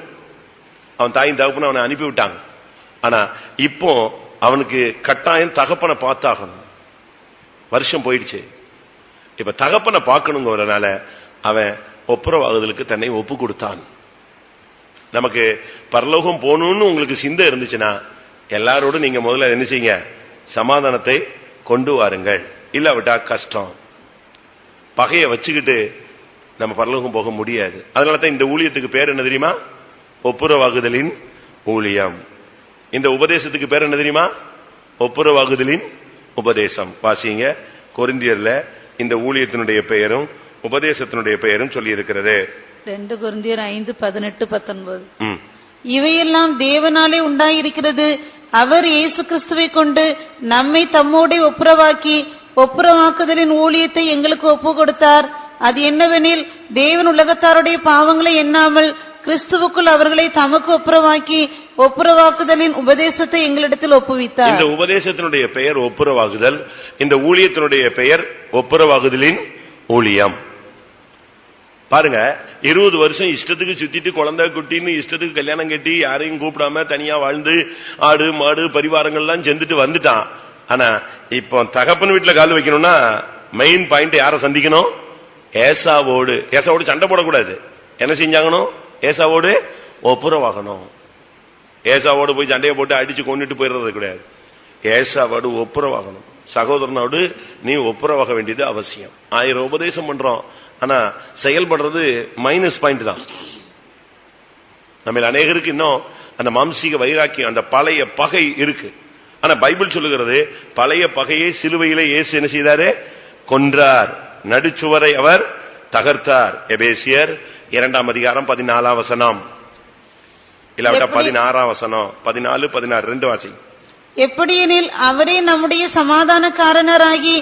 அவன் தாயின் தகப்பனை அவனை அனுப்பிவிட்டாங்க. ஆனா இப்போ அவனுக்கு கட்டாயம் தகப்பனை பார்த்தாகணும். வருஷம் போயிடுச்சு, இப்ப தகப்பனை பார்க்கணுங்கிறதுனால அவன் ஒப்புரவாகுதலுக்கு தன்னை ஒப்பு கொடுத்தான். நமக்கு பரலோகம் போகணும்னு உங்களுக்கு சிந்தை இருந்துச்சுன்னா எல்லாரோடும் நீங்க முதல்ல என்ன செய்யுங்க, சமாதானத்தை கொண்டு வாருங்கள். இல்லாவிட்டா கஷ்டம். பகையை வச்சுக்கிட்டு நம்ம பரலோகம் போக முடியாது. அதனாலதான் இந்த ஊழியத்துக்கு பேர் என்ன தெரியுமா, ஒப்புரவாகுதலின் ஊழியம். இந்த உபதேசத்துக்கு பேர் என்ன தெரியுமா, ஒப்புரவாகுதலின் உபதேசம். வாசிங்க கொரிந்தியர்ல இந்த ஊழியத்தினுடைய பெயரும் உபதேசத்தினுடைய பெயரும் சொல்லி இருக்கிறது. 2 கொரிந்தியர் 5:18-19. இவையெல்லாம் தேவனாலே உண்டாயிருக்கிறது. அவர் இயேசு கிறிஸ்துவை கொண்டு நம்மை தம்மோடே ஒப்புரவாக்கி ஒப்புரவாக்குதலின் ஊழியத்தை எங்களுக்கு ஒப்பு கொடுத்தார். அது என்னவெனில், தேவன் உலகத்தாருடைய பாவங்களை எண்ணாமல் கிறிஸ்துவுக்குள் அவர்களை தமக்கு ஒப்புரவாக்கி ஒப்புரவாக்குதலின் உபதேசத்தை எங்களிடத்தில் ஒப்புவித்தார். இந்த உபதேசத்தினுடைய பெயர் ஒப்புரவாகுதல், இந்த ஊழியத்தினுடைய பெயர் ஒப்புரவாகுதலின் ஊழியம். பாருங்க, 20 வருஷம் இஷ்டத்துக்கு சுத்திட்டு குழந்தை குட்டின்னு இஷ்டத்துக்கு கல்யாணம் கட்டி யாரையும் கூப்பிடாம தனியா வாழ்ந்து ஆடு மாடு பரிவாரங்கள்லாம் செஞ்சுட்டு வந்துட்டான். ஆனா இப்போ தகப்பன் வீட்டுல கால் வைக்கணும்னா மெயின் பாயிண்ட் யாரை சந்திக்கணும், ஏசாவோடு. ஏசாவோடு சண்டை போடக்கூடாது. என்ன செஞ்சாங்கணும், ஏசாவோடு ஒப்புரவாகணும். ஏசாவோடு போய் சண்டையை போட்டு அடிச்சு கொண்டுட்டு போயிடுறது கிடையாது. ஏசாவோடு ஒப்புரவாகணும். சகோதரனோடு நீ ஒப்புரவாக வேண்டியது அவசியம். 1000 உபதேசம் பண்றோம், ஆனா செயல்படுறது மைனஸ் பாயிண்ட் தான். நம்ம அநேகருக்கு இன்னும் அந்த மாம்சீக வைராக்கியம், அந்த பழைய பகை இருக்கு. ஆனா பைபிள் சொல்லுகிறது, பழைய பகையை சிலுவையிலே இயேசு என்ன செய்தாரு, கொன்றார். நடுச்சுவரை அவர் தகர்த்தார். எபேசியர் 2:14 இல்லாவிட்டா 16 14 16 2 வாசி. எப்படியெனில் அவரே நம்முடைய சமாதானக்காரனராகி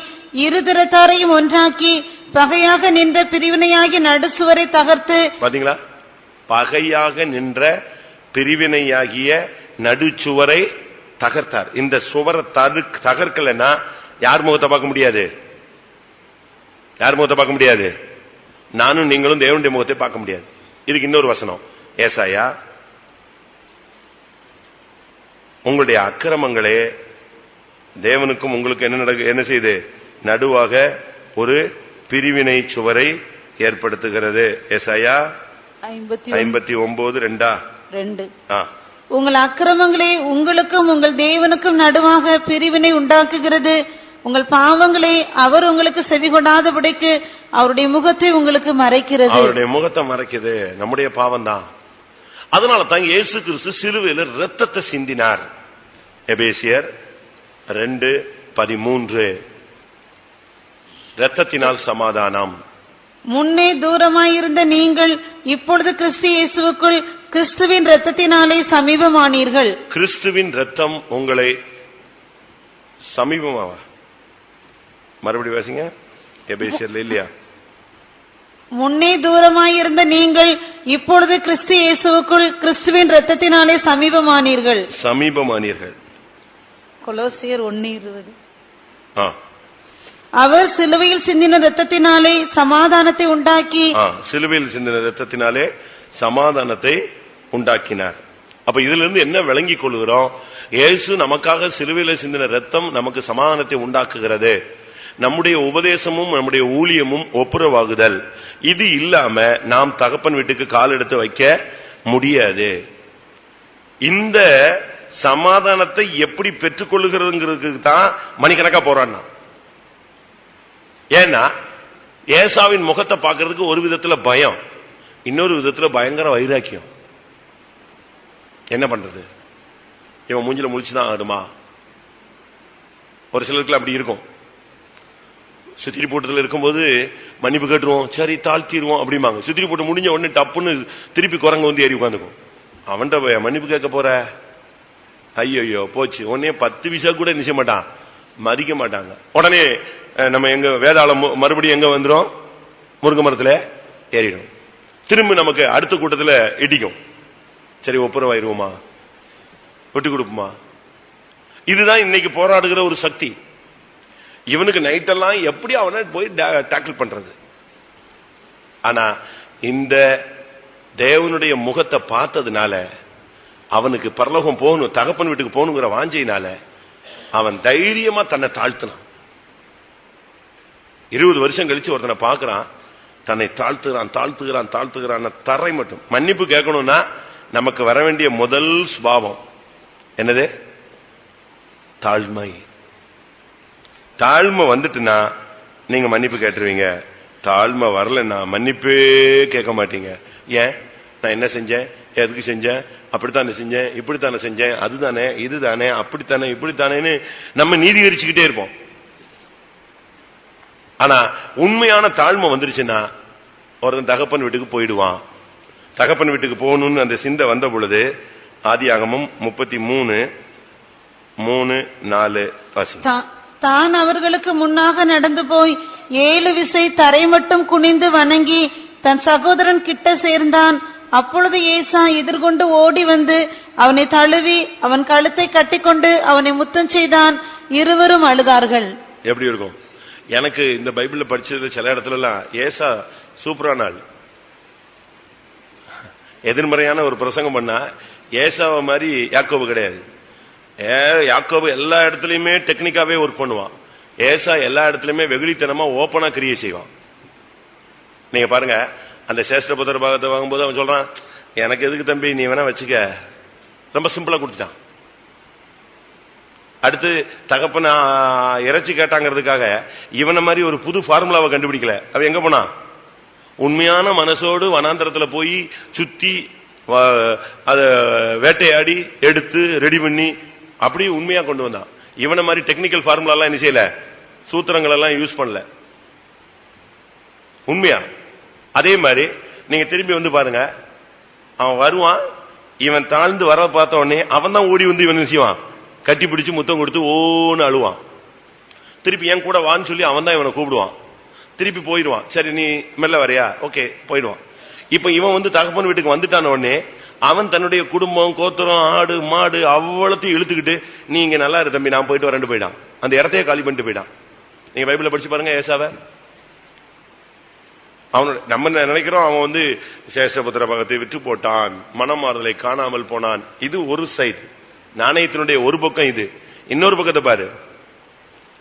இரு திறத்தாரையும் ஒன்றாக்கி பகையாக நின்ற பிரிவினையாகி நடுச்சுவரை தகர்த்து. பாத்தீங்களா, பகையாக நின்ற பிரிவினையாகிய நடுச்சுவரை தகர்த்தார். இந்த சுவரை தகர்க்கலன்னா யார் முகத்தை பார்க்க முடியாது, யார் முகத்தை பார்க்க முடியாது, நானும் நீங்களும் தேவனுடைய முகத்தை பார்க்க முடியாது. இதுக்கு இன்னொரு வசனம், ஏசாயா, உங்களுடைய அக்கிரமங்களே தேவனுக்கும் உங்களுக்கு என்ன செய்து நடுவாக ஒரு பிரிவினை சுவரை ஏற்படுத்துகிறது. ஏசாயா 59:2. உங்கள் அக்கிரமங்களே உங்களுக்கும் உங்கள் தேவனுக்கும் நடுவாக பிரிவினை உண்டாக்குகிறது. உங்கள் பாவங்களே அவர் உங்களுக்கு செவி கொடாதபடிக்கு அவருடைய முகத்தை உங்களுக்கு மறைக்கிறது. அவருடைய முகத்தை மறைக்குது நம்முடைய பாவம் தான். அதனால தான் இயேசு கிறிஸ்து சிலுவையில் இரத்தத்தை சிந்தினார். எபேசியர் 2:13. இரத்தத்தினால் சமாதானம். முன்னே தூரமாயிருந்த நீங்கள் இப்பொழுது கிறிஸ்து இயேசுவுக்குள் கிறிஸ்துவின் இரத்தத்தினாலே சமீபமானீர்கள். கிறிஸ்துவின் இரத்தம் உங்களை சமீபமாவா? மறுபடியும் வாசிங்க, எபேசியர்ல இல்லையா? முன்னே தூரமாயிருந்த நீங்கள் இப்பொழுது கிறிஸ்து இயேசுவுக்குள் கிறிஸ்துவின் இரத்தத்தினாலே சமீபமானீர்கள். சமீபமானீர்கள். கொலோசியர் 1:20. அவர் சிலுவையில் சிந்தின இரத்தத்தினாலே சமாதானத்தை உண்டாக்கி, சிலுவையில் சிந்தின இரத்தத்தினாலே சமாதானத்தை உண்டாக்கினார். அப்ப இதுல இருந்து என்ன விளங்கிக் கொள்கிறோம்? இயேசு நமக்காக சிலுவையில சிந்தின இரத்தம் நமக்கு சமாதானத்தை உண்டாக்குகிறது. நம்முடைய உபதேசமும் நம்முடைய ஊழியமும் ஒப்புரவாகுதல். இது இல்லாம நாம் தகப்பன் வீட்டுக்கு கால் எடுத்து வைக்க முடியாது. இந்த சமாதானத்தை எப்படி பெற்றுக்கொள்ளுகிறதுங்கிறதுக்கு தான் மணிக்கணக்கா போறான்னா. ஏன்னா ஏசாவின் முகத்தை பார்க்கறதுக்கு ஒரு விதத்துல பயம், இன்னொரு விதத்துல பயங்கர வைராக்கியம். என்ன பண்றது? இவன் மூஞ்சில முழிச்சுதான் ஆடுமா? ஒரு சிலருக்கு அப்படி இருக்கும். சுத்திரி போட்டத்துல இருக்கும்போது மன்னிப்பு கேட்டுருவோம், சரி தாழ்த்திடுவோம் அப்படிமாங்க. சுத்திரி போட்டு முடிஞ்ச உடனே டப்புன்னு திருப்பி குரங்கு வந்து ஏறி உட்காந்துக்கும். அவன்கிட்ட மன்னிப்பு கேட்க போற, ஐயோ போச்சு. உடனே 10 பைசா கூட நிச்சய மாட்டான், மதிக்க மாட்டாங்க. உடனே நம்ம எங்க வேதாளம் மறுபடியும் எங்க வந்துடும்? முருங்கை மரத்துல ஏறிடும். திரும்ப நமக்கு அடுத்த கூட்டத்துல இடிக்கும். சரி ஒப்புரவாயிருவோமா, விட்டு கொடுப்போமா? இதுதான் இன்னைக்கு போராடுகிற ஒரு சக்தி. இவனுக்கு நைட்டெல்லாம் எப்படி அவனை போய் டேக்கிள் பண்றது. ஆனா இந்த தேவனுடைய முகத்தை பார்த்ததுனால அவனுக்கு பரலோகம் போகணும், தகப்பன் வீட்டுக்கு போகணுங்கிற வாஞ்சையினால அவன் தைரியமா தன்னை தாழ்த்தினான். 20 வருஷம் கழிச்சு ஒருத்தனை பார்க்கிறான், தன்னை தாழ்த்துகிறான். தரை மட்டும் மன்னிப்பு கேட்கணும்னா நமக்கு வர வேண்டிய முதல் சுபாவம் என்னது? தாழ்மை. தாழ்மை வந்துட்டுனா நீங்க மன்னிப்பு கேட்டுருவீங்க. தாழ்மை வரலன்னா மன்னிப்பே கேட்க மாட்டீங்க. ஏன்? நான் என்ன செஞ்சேன், எதுக்கு செஞ்சேன், அப்படித்தானே செஞ்சேன், இப்படித்தானே செஞ்சேன், அதுதானே இதுதானே, அப்படித்தானே இப்படித்தானேன்னு நம்ம நீதிகரிச்சுக்கிட்டே இருப்போம். ஆனா உண்மையான தாழ்மை வந்துருச்சுன்னா ஒருத்தன் தகப்பன் வீட்டுக்கு போயிடுவான். தகப்பன் வீட்டுக்கு போகணும்னு அந்த சிந்தை வந்த பொழுது ஆதியாகமம் 33:3-4 தான் அவர்களுக்கு முன்னாக நடந்து போய் 7 விசை தரை மட்டும் குனிந்து வணங்கி தன் சகோதரன் கிட்ட சேர்ந்தான். அப்பொழுது ஏசா எதிர்கொண்டு ஓடி வந்து அவனை தழுவி அவன் கழுத்தை கட்டிக்கொண்டு அவனை முத்தம் செய்தான். இருவரும் அழுதார்கள். எப்படி இருக்கும்? எனக்கு இந்த பைபிள்ல படிச்சதுல சில இடத்துல எல்லாம் ஏசா சூப்பரான ஆள். எதிர்மறையான ஒரு பிரசங்கம் பண்ணா ஏசாவை மாதிரி யாக்கோபு கிடையாது. யாக்கோபு எல்லா இடத்துலயுமே டெக்னிக்காவே ஒர்க் பண்ணுவான். ஏசா எல்லா இடத்துலயுமே வெகுளித்தனமா ஓப்பனா கிரியை செய்வான். நீங்க பாருங்க, அந்த சேஷ்டபுத்திர பாகத்தை வாங்கும்போது அவன் சொல்றான், எனக்கு எதுக்கு தம்பி, நீ வேணா வச்சுக்க. ரொம்ப சிம்பிளா கொடுத்துட்டான். அடுத்து தகப்பன இறைச்சி கேட்டாங்கிறதுக்காக இவனை மாதிரி ஒரு புது ஃபார்முலாவை கண்டுபிடிக்கல. அவன் எங்க போனா? உண்மையான மனசோடு வனாந்தரத்துல போய் சுத்தி அத வேட்டையாடி எடுத்து ரெடி பண்ணி அப்படி உண்மையா கொண்டு வந்தான். இவனை மாதிரி டெக்னிக்கல் ஃபார்முலா எல்லாம் என்ன செய்யல, சூத்திரங்கள் எல்லாம் யூஸ் பண்ணல, உண்மையா. அதே மாதிரி நீங்க திரும்பி வந்து பாருங்க, அவன் வருவான், இவன் தாழ்ந்து வர பார்த்த உடனே அவன் தான் ஓடி வந்து இவன் செய்வான், கட்டி பிடிச்சு முத்தம் கொடுத்து ஓன்னு அழுவான். திருப்பி என் கூட வான்னு சொல்லி அவன் தான் இவனை கூப்பிடுவான். திருப்பி போயிடுவான். சரி நீ மெல்ல வரையா, ஓகே போயிடுவான். இப்ப இவன் வந்து தகப்பன் வீட்டுக்கு வந்துட்டான உடனே அவன் தன்னுடைய குடும்பம், கோத்திரம், ஆடு மாடு அவ்வளத்தையும் இழுத்துக்கிட்டு நீ இங்க நல்லா இரு தம்பி, நான் போயிட்டு வரேன் போயிட்டான். அந்த இடத்தையே காலி பண்ணிட்டு போயிட்டான். நீங்க பைபிள்ல படிச்சு பாருங்க ஏசாவை. அவனோட நம்ம நினைக்கிறோம் அவன் வந்து சேஷபுத்திர பகத்தை விற்று போட்டான், மனமாறுதலை காணாமல் போனான். இது ஒரு சைடு, நாணயத்தினுடைய ஒரு பக்கம். இது இன்னொரு பக்கத்தை பாரு,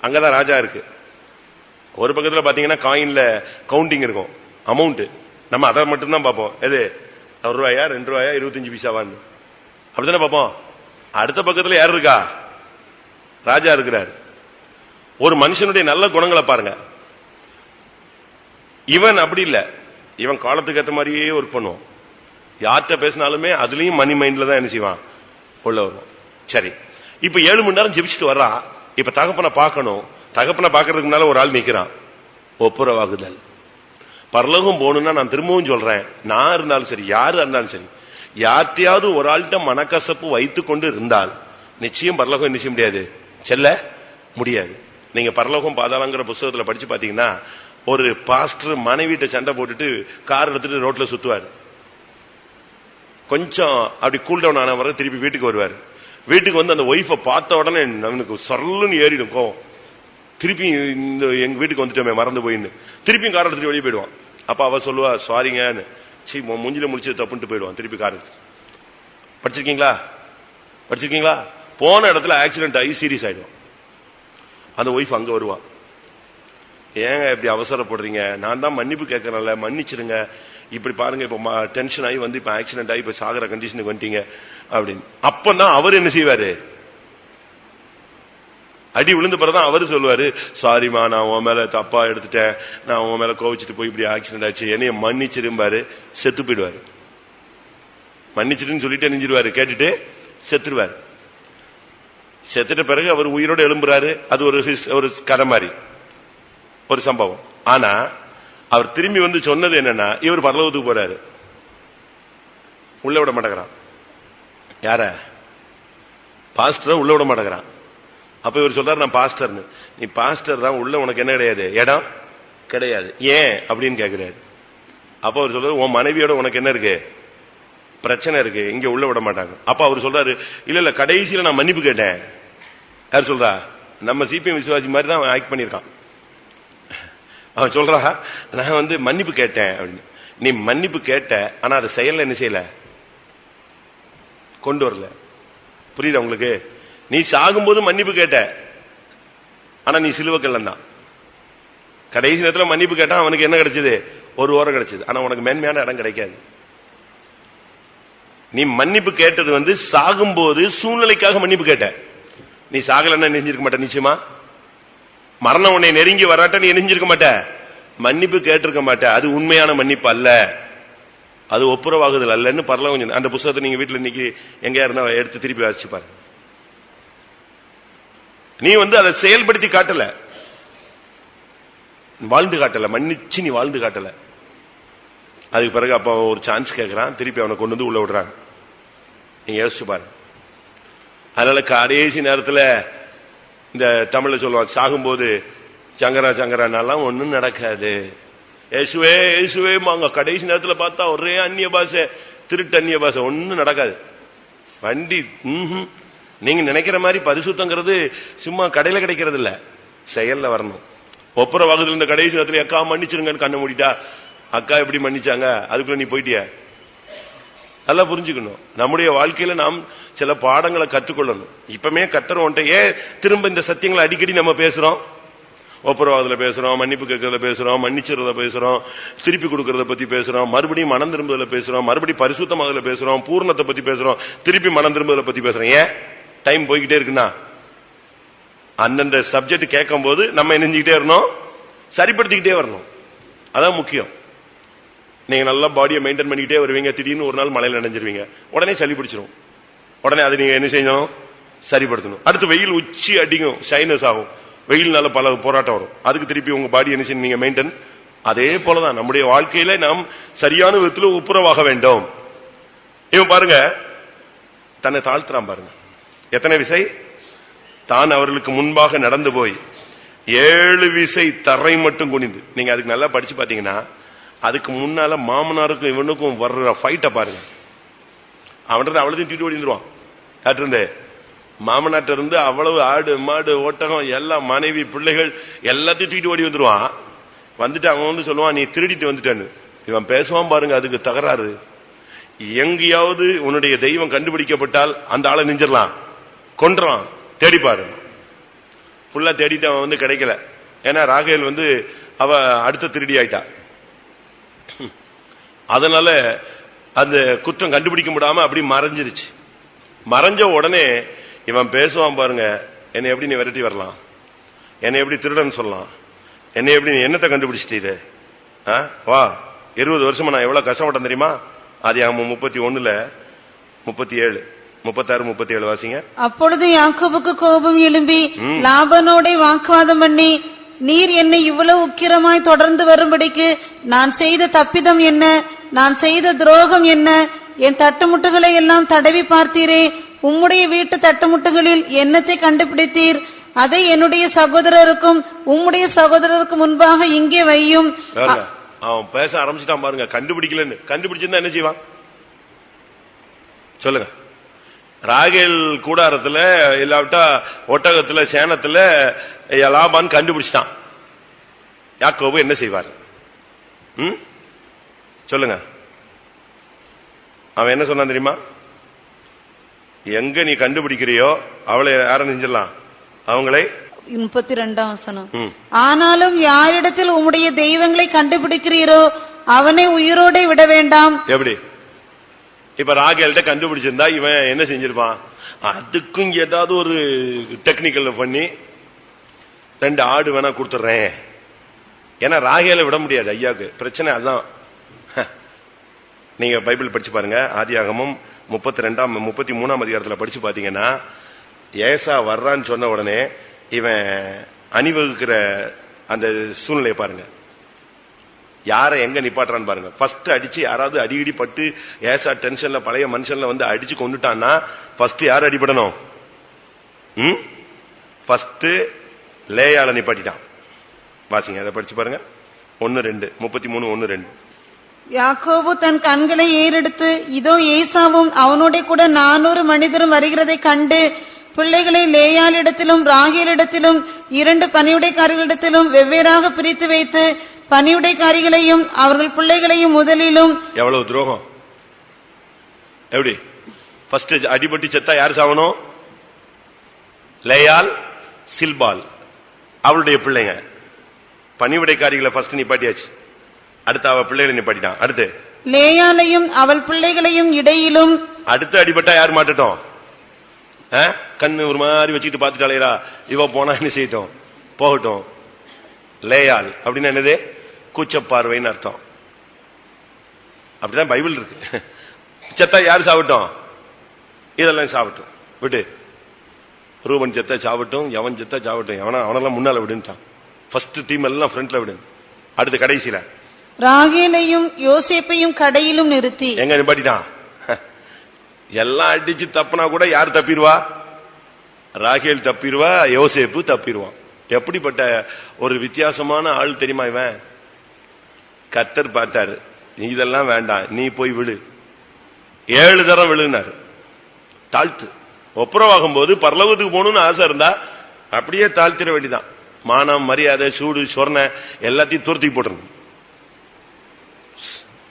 அங்கதான் ராஜா இருக்கு. ஒரு பக்கத்துல பாத்தீங்கன்னா காயின்ல கவுண்டிங் இருக்கும், அமௌண்ட். நம்ம அதை மட்டும்தான் பார்ப்போம். எது ₹1, ₹2, 25 பைசாவான்னு அப்படித்தானே பார்ப்போம். அடுத்த பக்கத்துல யார் இருக்கா? ராஜா இருக்கிறார். ஒரு மனுஷனுடைய நல்ல குணங்களை பாருங்க. இவன் அப்படி இல்ல, இவன் காலத்துக்கு ஏற்ற மாதிரியே ஒர்க் பண்ணுவான். யார்கிட்ட பேசினாலுமே அதுலயும் மணி மைண்ட்ல தான் என்ன செய்வான், உள்ள வருவான். சரி, இப்ப 7 மணி நேரம் ஜெபிச்சுட்டு வர்றான். இப்ப தகப்பனை பார்க்கணும். தகப்பனை பார்க்கறதுக்கு முன்னால ஒரு ஆள் நிக்கிறான். ஒப்புரவாகுதல். பரலோகம் போகணும்னா நான் திரும்பவும் சொல்றேன், நான் இருந்தாலும் சரி, யாரு இருந்தாலும் சரி, யார்த்தையாவது ஒரு ஆள்கிட்ட மனக்கசப்பு வைத்துக் கொண்டு இருந்தால் நிச்சயம் பரலோகம் என்ன செய்ய முடியாது, செல்ல முடியாது. நீங்க பரலோகம் பாதாளங்கிற புத்தகத்துல படிச்சு பாத்தீங்கன்னா, ஒரு பாஸ்டர் மனைவிட்ட சண்டை போட்டுட்டு கார் எடுத்துட்டு ரோட்ல சுத்துவார். கொஞ்சம் அப்படி கூல் டவுன் ஆன வரை திருப்பி வீட்டுக்கு வருவார். வீட்டுக்கு வந்து அந்த ஒய்ஃபை பார்த்த உடனே அவனுக்கு சரலுன்னு ஏறிடும் கோவம். திருப்பி இந்த எங்க வீட்டுக்கு வந்துட்டோமே மறந்து போயின்னு திருப்பியும் கார் எடுத்துட்டு வெளியே போயிடுவான். அப்ப அவ சொல்லுவா சாரிங்கன்னு, மூஞ்சில முடிச்சது தப்புன்ட்டு போயிடுவான். திருப்பி கார் எடுத்து படிச்சிருக்கீங்களா போன இடத்துல ஆக்சிடென்ட் ஆகி சீரியஸ் ஆயிடுவான். அந்த ஒய்ஃப் அங்க வருவான். ஏங்க இப்படி அவசரப்படுறீங்க, நான் தான் மன்னிப்பு கேட்கறேன்ல, மன்னிச்சிருங்க. இப்படி பாருங்க, இப்ப டென்ஷன் ஆகி வந்து இப்ப ஆக்சிடென்ட் ஆகி இப்ப சாகர கண்டிஷனுக்கு வந்துட்டீங்க அப்படின்னு. அப்பதான் அவர் என்ன செய்வாரு, அடி விழுந்து பிறதான் அவரு சொல்லுவாரு, சாரிமா நான் உன் மேல தப்பா எடுத்துட்டேன், நான் உன் மேல கோவிச்சுட்டு போய் இப்படி ஆக்சிடென்ட் ஆச்சு, என்னைய மன்னிச்சிருப்பாரு. செத்து போயிடுவாரு. மன்னிச்சிட்டுன்னு சொல்லிட்டு நெஞ்சிடுவாரு, கேட்டுட்டு செத்துருவாரு. செத்துட்ட பிறகு அவர் உயிரோடு எழும்புறாரு. அது ஒரு கதை மாதிரி ஒரு சம்பவம். ஆனா அவர் திரும்பி வந்து சொன்னது என்னன்னா, இவர் பரலோகத்துக்கு போறாரு, உள்ள விட மாட்டேங்கிறான். யார? பாஸ்டர் உள்ள விட மாட்டேங்கிறான். அப்ப இவர் சொல்றாரு, நான் பாஸ்டர்னு. நீ பாஸ்டர் தான், உள்ள உனக்கு என்ன கிடையாது, இடம் கிடையாது. ஏன் அப்படின்னு கேட்கிறாரு. அப்ப அவர் சொல்றாரு, உன் மனைவியோட உனக்கு என்ன இருக்கு, பிரச்சனை இருக்கு, இங்க உள்ள விட மாட்டாங்க. அப்ப அவர் சொல்றாரு, இல்ல கடைசியில நான் மன்னிப்பு கேட்டேன். யார் சொல்றா? நம்ம சிபிஎம் விசுவாசி மாதிரி தான் ஆக்ட் பண்ணிருக்கான். அவன் சொல்றா, நான் வந்து மன்னிப்பு கேட்டேன் அப்படின்னு. நீ மன்னிப்பு கேட்ட, ஆனா அதை செயல்ல என்ன செய்யல, கொண்டு வரல. புரியுதா உங்களுக்கு? நீ சாகும்போது மன்னிப்பு கேட்ட, ஆனா நீ சிலுவக்கல்ல தான். கடைசி நேரத்தில் மன்னிப்பு கேட்டா அவனுக்கு என்ன கிடைச்சது, ஒரு ஓரம் கிடைச்சது. ஆனா உனக்கு மேன்மையான இடம் கிடைக்காது. நீ மன்னிப்பு கேட்டது வந்து சாகும்போது சூழ்நிலைக்காக மன்னிப்பு கேட்ட. நீ சாகலன்னா நெஞ்சிருக்க மாட்ட. நிச்சயமா மரணம் உன்னை நெருங்கி வராட்ட நீ நெஞ்சிருக்க மாட்ட, மன்னிப்பு கேட்டிருக்க மாட்ட. அது உண்மையான மன்னிப்பு அல்ல, அது ஒப்புரவாகுதல் அல்லன்னு பரலோகம். அந்த புத்தகத்தை நீங்க வீட்டுல இன்னைக்கு எங்க இருந்தா எடுத்து திருப்பி வாசிச்சு பாருங்க. நீ வந்து அதை செயல்படுத்தி காட்டல, வாழ்ந்து காட்டல, மன்னிச்சு நீ வாழ்ந்து காட்டல. அதுக்கு பிறகு அப்ப ஒரு சான்ஸ் கேட்கிறான், திருப்பி அவனை கொண்டு வந்து உள்ள விடுறாங்க. நீங்க யோசிச்சு பாருங்க. அதனால கடைசி நேரத்தில் இந்த தமிழ்ல சொல்லுவாங்க, சாகும்போது சங்கரா சங்கரானாலாம் ஒன்னும் நடக்காது, ஏசுவே ஏசுவே மாங்க. கடைசி நேரத்தில் பார்த்தா ஒரே அந்நிய பாஷை, திருட்டு அந்நிய பாஷை, ஒன்னும் நடக்காது. வண்டி நீங்க நினைக்கிற மாதிரி பரிசுத்தங்கிறது சும்மா கடையில கிடைக்கிறது இல்ல, செயல்ல வரணும். ஒப்புரவாகுதல் இந்த கடைசி நேரத்தில் அக்கா மன்னிச்சிருங்கன்னு கண்ணை மூடிட்டா, அக்கா எப்படி மன்னிச்சாங்க, அதுக்குள்ள நீ போயிட்டிய. நல்லா புரிஞ்சுக்கணும். நம்முடைய வாழ்க்கையில நாம் சில பாடங்களை கற்றுக்கொள்ளணும். இப்பமே கத்துறோம். ஏன் திரும்ப இந்த சத்தியங்களை அடிக்கடி நம்ம பேசுறோம்? ஒப்புரவாகுதல பேசுறோம், மன்னிப்பு கேட்கறத பேசுறோம், மன்னிச்சுறத பேசுறோம், திருப்பி கொடுக்கறத பத்தி பேசுறோம், மறுபடியும் மனம் திரும்புதல பேசுறோம், மறுபடியும் பரிசுத்தமாகல பேசுறோம், பூர்ணத்தை பத்தி பேசுறோம், திருப்பி மனம் திரும்புதல பத்தி பேசுறோம். ஏன் டைம் போய்கிட்டே இருக்குன்னா, அந்தந்த சப்ஜெக்ட் கேட்கும் போது நம்ம நினைஞ்சுக்கிட்டே வரணும், சரிப்படுத்திக்கிட்டே வரணும். அதான் முக்கியம். நீங்க நல்லா பாடியை மெயின்டைன் பண்ணிக்கிட்டே வருவீங்க, திடீர்னு ஒரு நாள் மழையில நினைஞ்சிருவீங்க, உடனே சளி பிடிச்சிரும். உடனே அதை நீங்க என்ன செய்யணும், சரிப்படுத்தணும். அடுத்து வெயில் உச்சி அடிக்கும், சைனஸ் ஆகும், வெயில்னால பல போராட்டம் வரும், அதுக்கு திருப்பி உங்க பாடி என்ன செய்யணும், நீங்க மெயின்டைன். அதே போலதான் நம்முடைய வாழ்க்கையில நாம் சரியான விதத்தில் ஒப்புரவாக வேண்டும். இவன் பாருங்க, தன்னை தாழ்த்துறான் பாருங்க. எத்தனை விசை தான் அவர்களுக்கு முன்பாக நடந்து போய் 7 விசை தரை மட்டும் குனிந்து. நீங்க அதுக்கு நல்லா படிச்சு பாத்தீங்கன்னா, அதுக்கு முன்னால மாமனாருக்கும் இவனுக்கும் வர்ற ஃபைட்ட பாருங்க. அவன் அவ்வளவு தூக்கி ஓடிடுவான். யாரு மாமனாட்ட இருந்து அவ்வளவு ஆடு மாடு ஒட்டகம் எல்லாம் மனைவி பிள்ளைகள் எல்லாத்தையும் தூக்கிட்டு ஓடி வந்துருவான். வந்துட்டு அவன் வந்து சொல்லுவான், நீ திருடிட்டு வந்துட்டான்னு. இவன் பேசுவான் பாருங்க, அதுக்கு தகராறு. எங்கேயாவது உன்னுடைய தெய்வம் கண்டுபிடிக்கப்பட்டால் அந்த ஆளை நெஞ்சிடலாம், கொன்றான், தேடிப்பாரு. ஃபுல்லா தேடிட்டு அவன் வந்து கிடைக்கல. ஏன்னா ராகேல் வந்து அவ அடுத்த திருடி ஆயிட்டா. அதனால அந்த குற்றம் கண்டுபிடிக்க முடியாம அப்படி மறைஞ்சிருச்சு. மறைஞ்ச உடனே இவன் பேசுவான் பாருங்க, என்னை எப்படி நீ விரட்டி வரலாம், என்னை எப்படி திருடன் சொல்லலாம், என்னை எப்படி நீ என்னத்தை கண்டுபிடிச்சிட்டீரு, வா 20 வருஷமா நான் எவ்வளவு கஷ்டப்பட்டேன் தெரியுமா. ஆதியாகமம் 31 37 36 37 வாசிங்க. அப்பொழுது யாக்கோபுக்கு கோபம் எழும்பி லாபானோட வாக்குவாதம் பண்ணி, நீர் என்னை இவ்வளவு உக்கிரமாய் தொடர்ந்து வரும்படிக்கு நான் செய்த தப்பிதம் என்ன, நான் செய்த துரோகம் என்ன, என் தட்டுமுட்டுகளை எல்லாம் தடவி பார்த்தீரே, உம்முடைய வீட்டு தட்டுமுட்டுகளில் என்னத்தை கண்டுபிடித்தீர், அதை என்னுடைய சகோதரருக்கும் உம்முடைய சகோதரருக்கு முன்பாக இங்கே வையும். அவன் பேச ஆரம்பிச்சுட்டான் பாருங்க, கண்டுபிடிக்கலன்னு. கண்டுபிடிச்சிருந்தா என்ன செய்வான் சொல்லுங்க. ராகேல் கூடாரத்துல இல்லாவிட்டா ஒட்டகத்துல சேனத்துல லாபான் கண்டுபிடிச்சிட்டான். யாக்கோபு என்ன செய்வார் சொல்லுங்க. அவன் என்ன சொன்னான் தெரியுமா, எங்க நீ கண்டுபிடிக்கிறியோ அவளை யார நெஞ்சிடலாம், அவங்களை. 32ஆம் வசனம். ஆனாலும் யாரிடத்தில் உம்முடைய தெய்வங்களை கண்டுபிடிக்கிறீரோ அவனை உயிரோட விட வேண்டாம். எப்படி இப்ப ராகேல்கிட்ட கண்டுபிடிச்சிருந்தா இவன் என்ன செஞ்சிருப்பான், அதுக்கும் ஏதாவது ஒரு டெக்னிக்கல் பண்ணி 2 ஆடு வேணா கொடுத்துறேன். ஏன்னா ராகேலை விட முடியாது, ஐயாவுக்கு பிரச்சனை அதான். நீங்க பைபிள் படிச்சு பாருங்க, ஆதியாகமம் 33ஆம் அதிகாரத்துல படிச்சு பாத்தீங்கன்னா, ஏசா வர்றான்னு சொன்ன உடனே இவன் அணிவகுக்கிற அந்த சூழ்நிலையை பாருங்க, யாரை எங்க நிப்பாட்டுறான்னு பாருங்க. ஃபர்ஸ்ட் அடிச்சு யாராவது அடிக்கடி பட்டு ஏசா டென்ஷன்ல பழைய மனுஷன்ல வந்து அடிச்சு கொண்டுட்டான்னா ஃபர்ஸ்ட் யார் அடிபடணும், ஃபர்ஸ்ட் லேயால நிப்பாட்டிட்டான். வாசிங்க, அதை படிச்சு பாருங்க. 1:2 33 1:2. யாக்கோபு தன் கண்களை ஏறெடுத்து, இதோ ஏசாவும் அவனோட கூட 400 மனிதரும் வருகிறதை கண்டு, பிள்ளைகளை லேயாளிடத்திலும் ராகேலிடத்திலும் 2 பணிவுடைக்காரிகளிடத்திலும் வெவ்வேறாக பிரித்து வைத்து, பணிவுடைக்காரிகளையும் அவர்கள் பிள்ளைகளையும் முதலிலும். எவ்வளவு துரோகம்! எப்படி ஃபர்ஸ்ட் அடிபட்டு செத்தா யார் சாவணும், லேயால் சில்பால் அவளுடைய பிள்ளைங்க. பணிவுடைக்காரிகளை ஃபர்ஸ்ட் நிப்பாட்டியாச்சு, அடுத்து அவ பிள்ளைகளை நிப்பாட்டிட்டான். அடுத்து லேயாலையும் அவள் பிள்ளைகளையும் இடையிலும். அடுத்து அடிபட்டா யார் மாட்டட்டும், கண்ணு ஒரு மாதிரி வச்சுக்கிட்டு பாத்துட்டாளேடா, இவ போனா என்ன செய்யட்டும், போகட்டும். லேயால் அப்படின்னா என்னது, கூச்சப்பார்வைன்னு அர்த்தம். அப்படிதான் பைபிள் இருக்கு. செத்தா யாரு சாப்பிட்டோம், இதெல்லாம் சாப்பிட்டோம் விட்டு. ரூபன் செத்தா சாப்பிட்டோம், எவன் செத்தா சாப்பிட்டோம், அவனெல்லாம் முன்னால விடுன்ட்டான். ஃபர்ஸ்ட் டீம் எல்லாம் ஃப்ரண்ட்ல விடு. அடுத்து கடைசியில ராகேலையும் யோசேப்பையும் கடையிலும் நிறுத்தி எங்க நிப்பாட்டிட்டான். எல்லாம் அடிச்சு தப்புனா கூட யார் தப்பிடுவா, ராகேல் தப்பிடுவா, யோசேப்பு தப்பிடுவான். எப்படிப்பட்ட ஒரு வித்தியாசமான ஆள் தெரியுமா இவன். கர்த்தர் பார்த்தாரு, நீ இதெல்லாம் வேண்டாம், நீ போய் விழு. 7 தரம் விழுனாரு. தாழ்த்து. ஒப்புரவாகும் போது பரலோகத்துக்கு போகணும்னு ஆசை இருந்தா அப்படியே தாழ்த்திட வேண்டிதான். மானம் மரியாதை சூடு சொர்ண எல்லாத்தையும் துரத்தி போட்டுருணும்.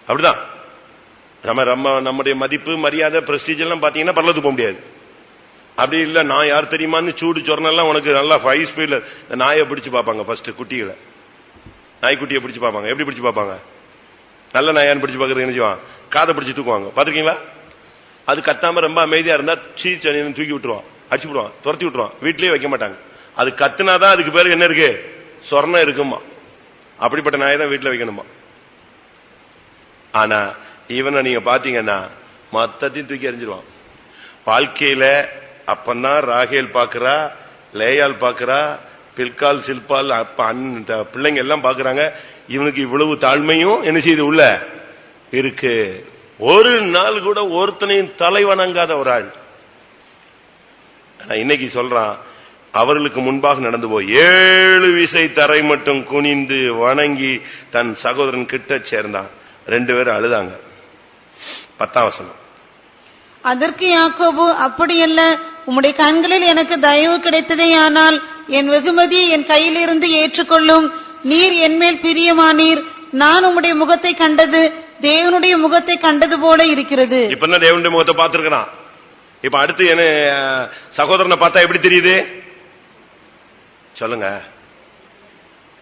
அப்படிதான் நம்முடைய மதிப்பு மரியாதை பிரஸ்டீஜ் எல்லாம் பாத்தீங்கன்னா பரலோகத்துக்கு போக முடியாது. அப்படி இல்ல, நான் யார் தெரியுமான்னு சூடு சொர்ணெல்லாம் உனக்கு நல்லா ஹை ஸ்பீட்ல நாயை பிடிச்சு பார்ப்பாங்க. ஃபர்ஸ்ட் குட்டிகளை, நாய்க்குட்டியை பிடிச்சு பார்ப்பாங்க. எப்படி பிடிச்சு பார்ப்பாங்க, நல்ல நாயான்னு பிடிச்சு பார்க்கறது என்ன செய்வான், காதை பிடிச்சு தூக்குவாங்க. பாத்துருக்கீங்களா? அது கத்தாம ரொம்ப அமைதியா இருந்தா சீச்சனின்னு தூக்கி விட்டுருவான், அடிச்சு விடுவான், துரத்தி விட்டுருவான், வீட்லயே வைக்க மாட்டாங்க. அது கத்துனாதான் அதுக்கு பேரு என்ன இருக்கு, சொர்ணம் இருக்குமா. அப்படிப்பட்ட நாயை தான் வீட்டுல வைக்கணுமா. ஆனா இவனை நீங்க பாத்தீங்கன்னா மொத்தத்தையும் தூக்கி எறிஞ்சிருவான். வாழ்க்கையில அப்பந்தான் ராகேல் பாக்குறா, லேயால் பாக்குறா, பில்கால் சில்பால் பிள்ளைங்க எல்லாம் பாக்குறாங்க. இவனுக்கு இவ்வளவு தாழ்மையும் என்ன செய்து உள்ள இருக்கு. ஒரு நாள் கூட ஒருத்தனையும் தலை வணங்காத ஒரு ஆள். இன்னைக்கு சொல்றான், அவர்களுக்கு முன்பாக நடந்து போய் 7 விசை தரை மட்டும் குனிந்து வணங்கி தன் சகோதரன் கிட்ட சேர்ந்தான். 2 பேரும் அழுதாங்க. 10ஆம் வசனம். அதற்கு யாக்கோபு, அப்படியல்ல, உம்முடைய கண்களில் எனக்கு தயவு கிடைத்ததே, ஆனால் என் வெகுமதியை என் கையிலிருந்து ஏற்றுக்கொள்ளும். நீர் என்மேல் பிரியமானீர், நான் உம்முடைய முகத்தை கண்டது தேவனுடைய முகத்தை கண்டது போல இருக்கிறது. இப்ப தேவனுடைய முகத்தை பார்த்திருக்கிறான். இப்ப அடுத்து என்ன சகோதரனை பார்த்தா எப்படி தெரியுது சொல்லுங்க?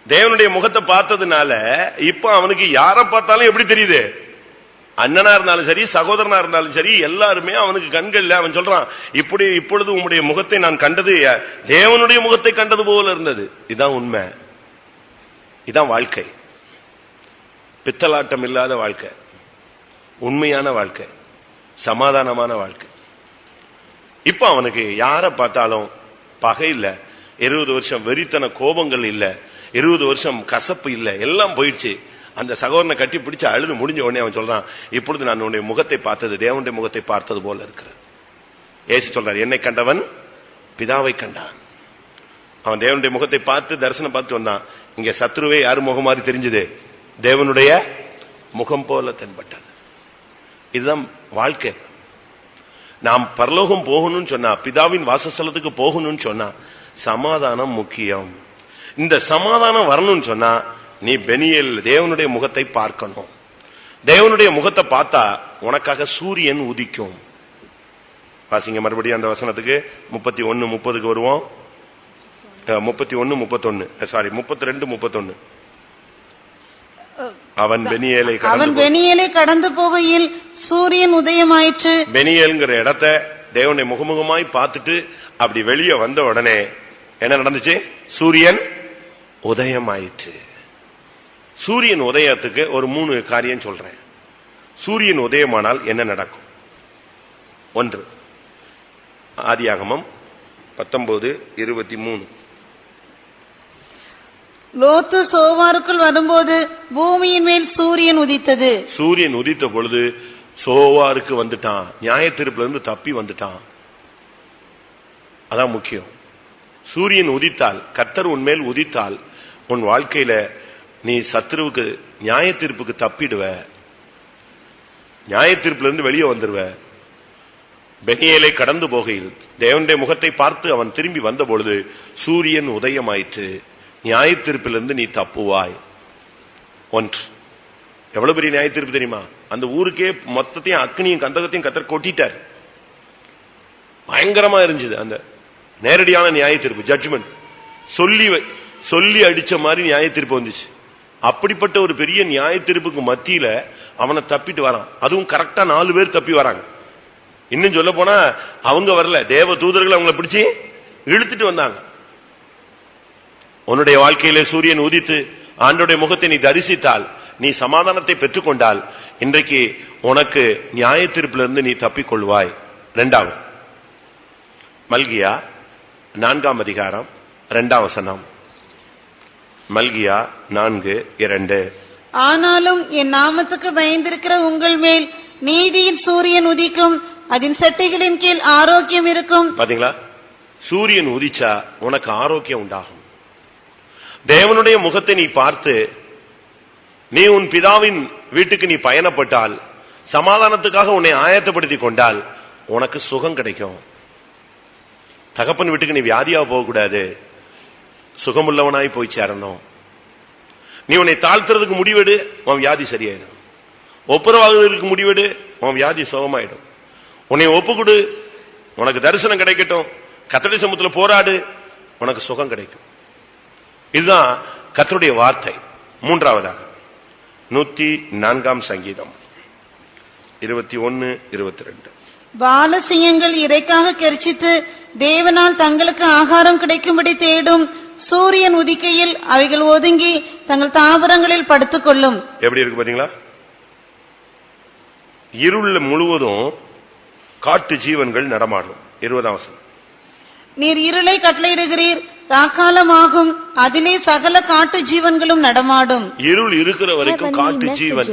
தேவனுடைய முகத்தை பார்த்ததுனால இப்ப அவனுக்கு யாரை பார்த்தாலும் எப்படி தெரியுது? அண்ணனா இருந்தாலும் சரி, சகோதரனா இருந்தாலும் சரி, எல்லாருமே அவனுக்கு கண்கள். அவன் சொல்றான், இப்பொழுது உம்முடைய முகத்தை நான் கண்டது தேவனுடைய முகத்தை கண்டது போல இருந்தது. இதுதான் உண்மை, இதுதான் வாழ்க்கை. பித்தலாட்டம் இல்லாத வாழ்க்கை, உண்மையான வாழ்க்கை, சமாதானமான வாழ்க்கை. இப்ப அவனுக்கு யாரை பார்த்தாலும் பகை இல்ல, 20 வருஷம் வெறித்தன கோபங்கள் இல்ல, 20 வருஷம் கசப்பு இல்ல, எல்லாம் போயிடுச்சு. அந்த சகோதரனை கட்டி பிடிச்சு அழுது முடிஞ்ச உடனே அவன் சொல்றான், இப்பொழுது நான் உன்னுடைய முகத்தை பார்த்தது தேவனுடைய முகத்தை பார்த்தது போல இருக்கிறது. ஏசு சொல்றார், என்னை கண்டவன் பிதாவை கண்டான். அவன் தேவனுடைய முகத்தை பார்த்து தரிசனம் பார்த்து வந்தான். இங்க சத்ருவே யாரு முகம் மாதிரி தெரிஞ்சது? தேவனுடைய முகம் போல தென்பட்டது. இதுதான் வாழ்க்கை. நாம் பரலோகம் போகணும்னு சொன்னா, பிதாவின் வாசஸ்தலத்துக்கு போகணும்னு சொன்னா சமாதானம் முக்கியம். இந்த சமாதானம் வரணும்னு சொன்னா நீ பெனியேல் தேவனுடைய முகத்தை பார்க்கணும். தேவனுடைய முகத்தை பார்த்தா உனக்காக சூரியன் உதிக்கும். வாசிங்க மறுபடியும் அந்த வசனத்துக்கு 31:30 வருவோம். 32:31 அவன் பெனியேலை கடந்து போகையில் சூரியன் உதயமாயிற்று. பெனியேல்ங்கிற இடத்தை தேவனுடைய முகமுகமாய் பார்த்துட்டு அப்படி வெளியே வந்த உடனே என்ன நடந்துச்சு? சூரியன் உதயமாயிற்று. சூரியன் உதயத்துக்கு ஒரு 3 காரியம் சொல்றேன். சூரியன் உதயமானால் என்ன நடக்கும்? 1, ஆதியாகமம் 19:23. லோத்து சோவாருக்குள் வரும்போது பூமியின் மேல் சூரியன் உதித்தது. சூரியன் உதித்த பொழுது சோவாருக்கு வந்துட்டான், நியாய தீர்ப்புல இருந்து தப்பி வந்துட்டான். அதான் முக்கியம். சூரியன் உதித்தால், கர்த்தர் உன்மேல் உதித்தால், உன் வாழ்க்கையில நீ சத்துருவுக்கு நியாய தீர்ப்புக்கு தப்பிடுவ, நியாய தீர்ப்புல இருந்து வெளியே வந்துருவ. பெனியேலை கடந்து போகையில் தேவனுடைய முகத்தை பார்த்து அவன் திரும்பி வந்த பொழுது சூரியன் உதயமாயிற்று. நியாய தீர்ப்பிலிருந்து நீ தப்புவாய். 1. எவ்வளவு பெரிய நியாய தீர்ப்பு தெரியுமா? அந்த ஊருக்கே மொத்தத்தையும் அக்னியும் கந்தகத்தையும் கத்தர் கொட்டிட்டார். பயங்கரமா இருந்துச்சு அந்த நேரடியான நியாய தீர்ப்பு, ஜட்ஜ்மெண்ட். சொல்லி அடிச்ச மாதிரி நியாய தீர்ப்பு வந்துச்சு. அப்படிப்பட்ட ஒரு பெரிய நியாய தீர்ப்புக்கு மத்தியில அவனை தப்பிட்டு வரான். அதுவும் கரெக்டா 4 பேர் தப்பி வராங்க. இன்னும் சொல்ல போனா அவங்க வரல, தேவ தூதர்கள் அவங்களை பிடிச்சி இழுத்துட்டு வந்தாங்க. உன்னுடைய வாழ்க்கையிலே சூரியன் உதித்து ஆண்டவருடைய முகத்தை நீ தரிசித்தால், நீ சமாதானத்தை பெற்றுக்கொண்டால், இன்றைக்கு உனக்கு நியாய தீர்ப்பிலிருந்து நீ தப்பிக்கொள்வாய். 2. மல்கியா 4ஆம் அதிகாரம் 2ஆம் வசனம். மல்கியா 4:2. ஆனாலும் என் நாமத்துக்கு பயந்திருக்கிற உங்கள் மேல் நீதியின் சூரியன் உதிக்கும், அதன் செட்டைகளின் கீழ் ஆரோக்கியம் இருக்கும். பாத்தீங்களா? சூரியன் உதிச்சா உனக்கு ஆரோக்கியம் உண்டாகும். தேவனுடைய முகத்தை நீ பார்த்து நீ உன் பிதாவின் வீட்டுக்கு நீ பயணப்பட்டால், சமாதானத்துக்காக உன்னை ஆயத்தப்படுத்திக் கொண்டால் உனக்கு சுகம் கிடைக்கும். தகப்பன் வீட்டுக்கு நீ வியாதியா போகக்கூடாது, சுகமுள்ளவனாய் போய் சேரணும். நீ உன்னை தாழ்த்துறதுக்கு முடிவெடு, உன் வியாதி சரியாயிடும். ஒப்புரவாகுவதற்கு முடிவெடு, உன் வியாதி சுகமாயிடும். உன்னை ஒப்புக்கொடு, உனக்கு தரிசனம் கிடைக்கட்டும். கர்த்தருடைய சமூகத்தில் போராடு, உனக்கு சுகம் கிடைக்கும். இதுதான் கர்த்தருடைய வார்த்தை. 3. 104ஆம் சங்கீதம் 21-22. பாலசிங்கங்கள் இறைக்காக கெர்ச்சித்து தேவனால் தங்களுக்கு ஆகாரம் கிடைக்கும்படி தேடும். சூரியன் உதிக்கையில் அவைகள் ஒதுங்கி தங்கள் தாவரங்களில் படுத்துக் கொள்ளும். எப்படி இருக்கு பாத்தீங்களா? இருள் முழுவதும் காட்டு ஜீவன்கள் நடமாடும். 20ஆம் வசனம். நீர் இருளை கட்டளையிடுகிறீர், ராக்காலமாகும், அதிலே சகல காட்டு ஜீவன்களும் நடமாடும். இருள் இருக்கிற வரைக்கும் காட்டு ஜீவன்,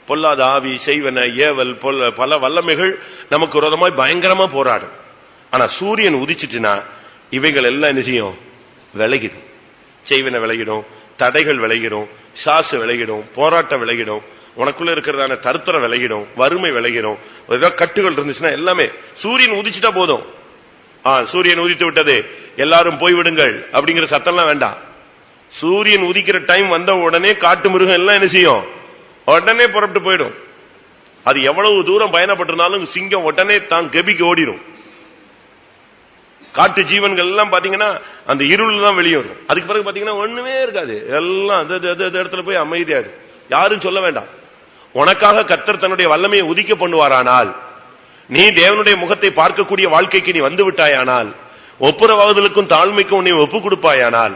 பொல்லாத ஆவி, செய்வன, ஏவல், பல வல்லமைகள் நமக்கு விரோதமாய் பயங்கரமா போராடும். ஆனா சூரியன் உதிச்சிட்டுனா இவைகள் எல்லாம் என்ன செய்யும்? விலகிடும். செய்வன விலகிடும், தடைகள் விலகிடும், சாசு விலகிடும், போராட்டம் விலகிடும், உனக்குள்ள இருக்கிறதான தருத்தரம் விலகிடும், வறுமை விலகிடும். ஏதாவது கட்டுகள் இருந்துச்சுன்னா எல்லாமே சூரியன் உதிச்சுட்டா போதும். சூரியன் உதித்து விட்டது, எல்லாரும் போய்விடுங்கள் அப்படிங்கிற சத்தம்லாம் வேண்டாம். சூரியன் உதிக்கிற டைம் வந்த உடனே காட்டு மிருகம் எல்லாம் என்ன செய்யும்? உடனே புறப்பட்டு போயிடும். அது எவ்வளவு தூரம் பயணப்பட்டிருந்தாலும் சிங்கம் உடனே தான் கெபிக்கு ஓடிடும். காட்டு ஜீவன்கள் எல்லாம் பாத்தீங்கன்னா அந்த இருள் தான் வெளியே வரும். அதுக்கு பிறகு பாத்தீங்கன்னா ஒண்ணுமே இருக்காது, எல்லாம் இடத்துல போய் அமைதியாடு. யாரும் சொல்ல வேண்டாம். உனக்காக கர்த்தர் தன்னுடைய வல்லமையை உதிக்க பண்ணுவாரானால், நீ தேவனுடைய முகத்தை பார்க்கக்கூடிய வாழ்க்கைக்கு நீ வந்து விட்டாயானால், ஒப்புரவாகுதலுக்கும் தாழ்மைக்கும் நீ ஒப்பு கொடுப்பாயானால்,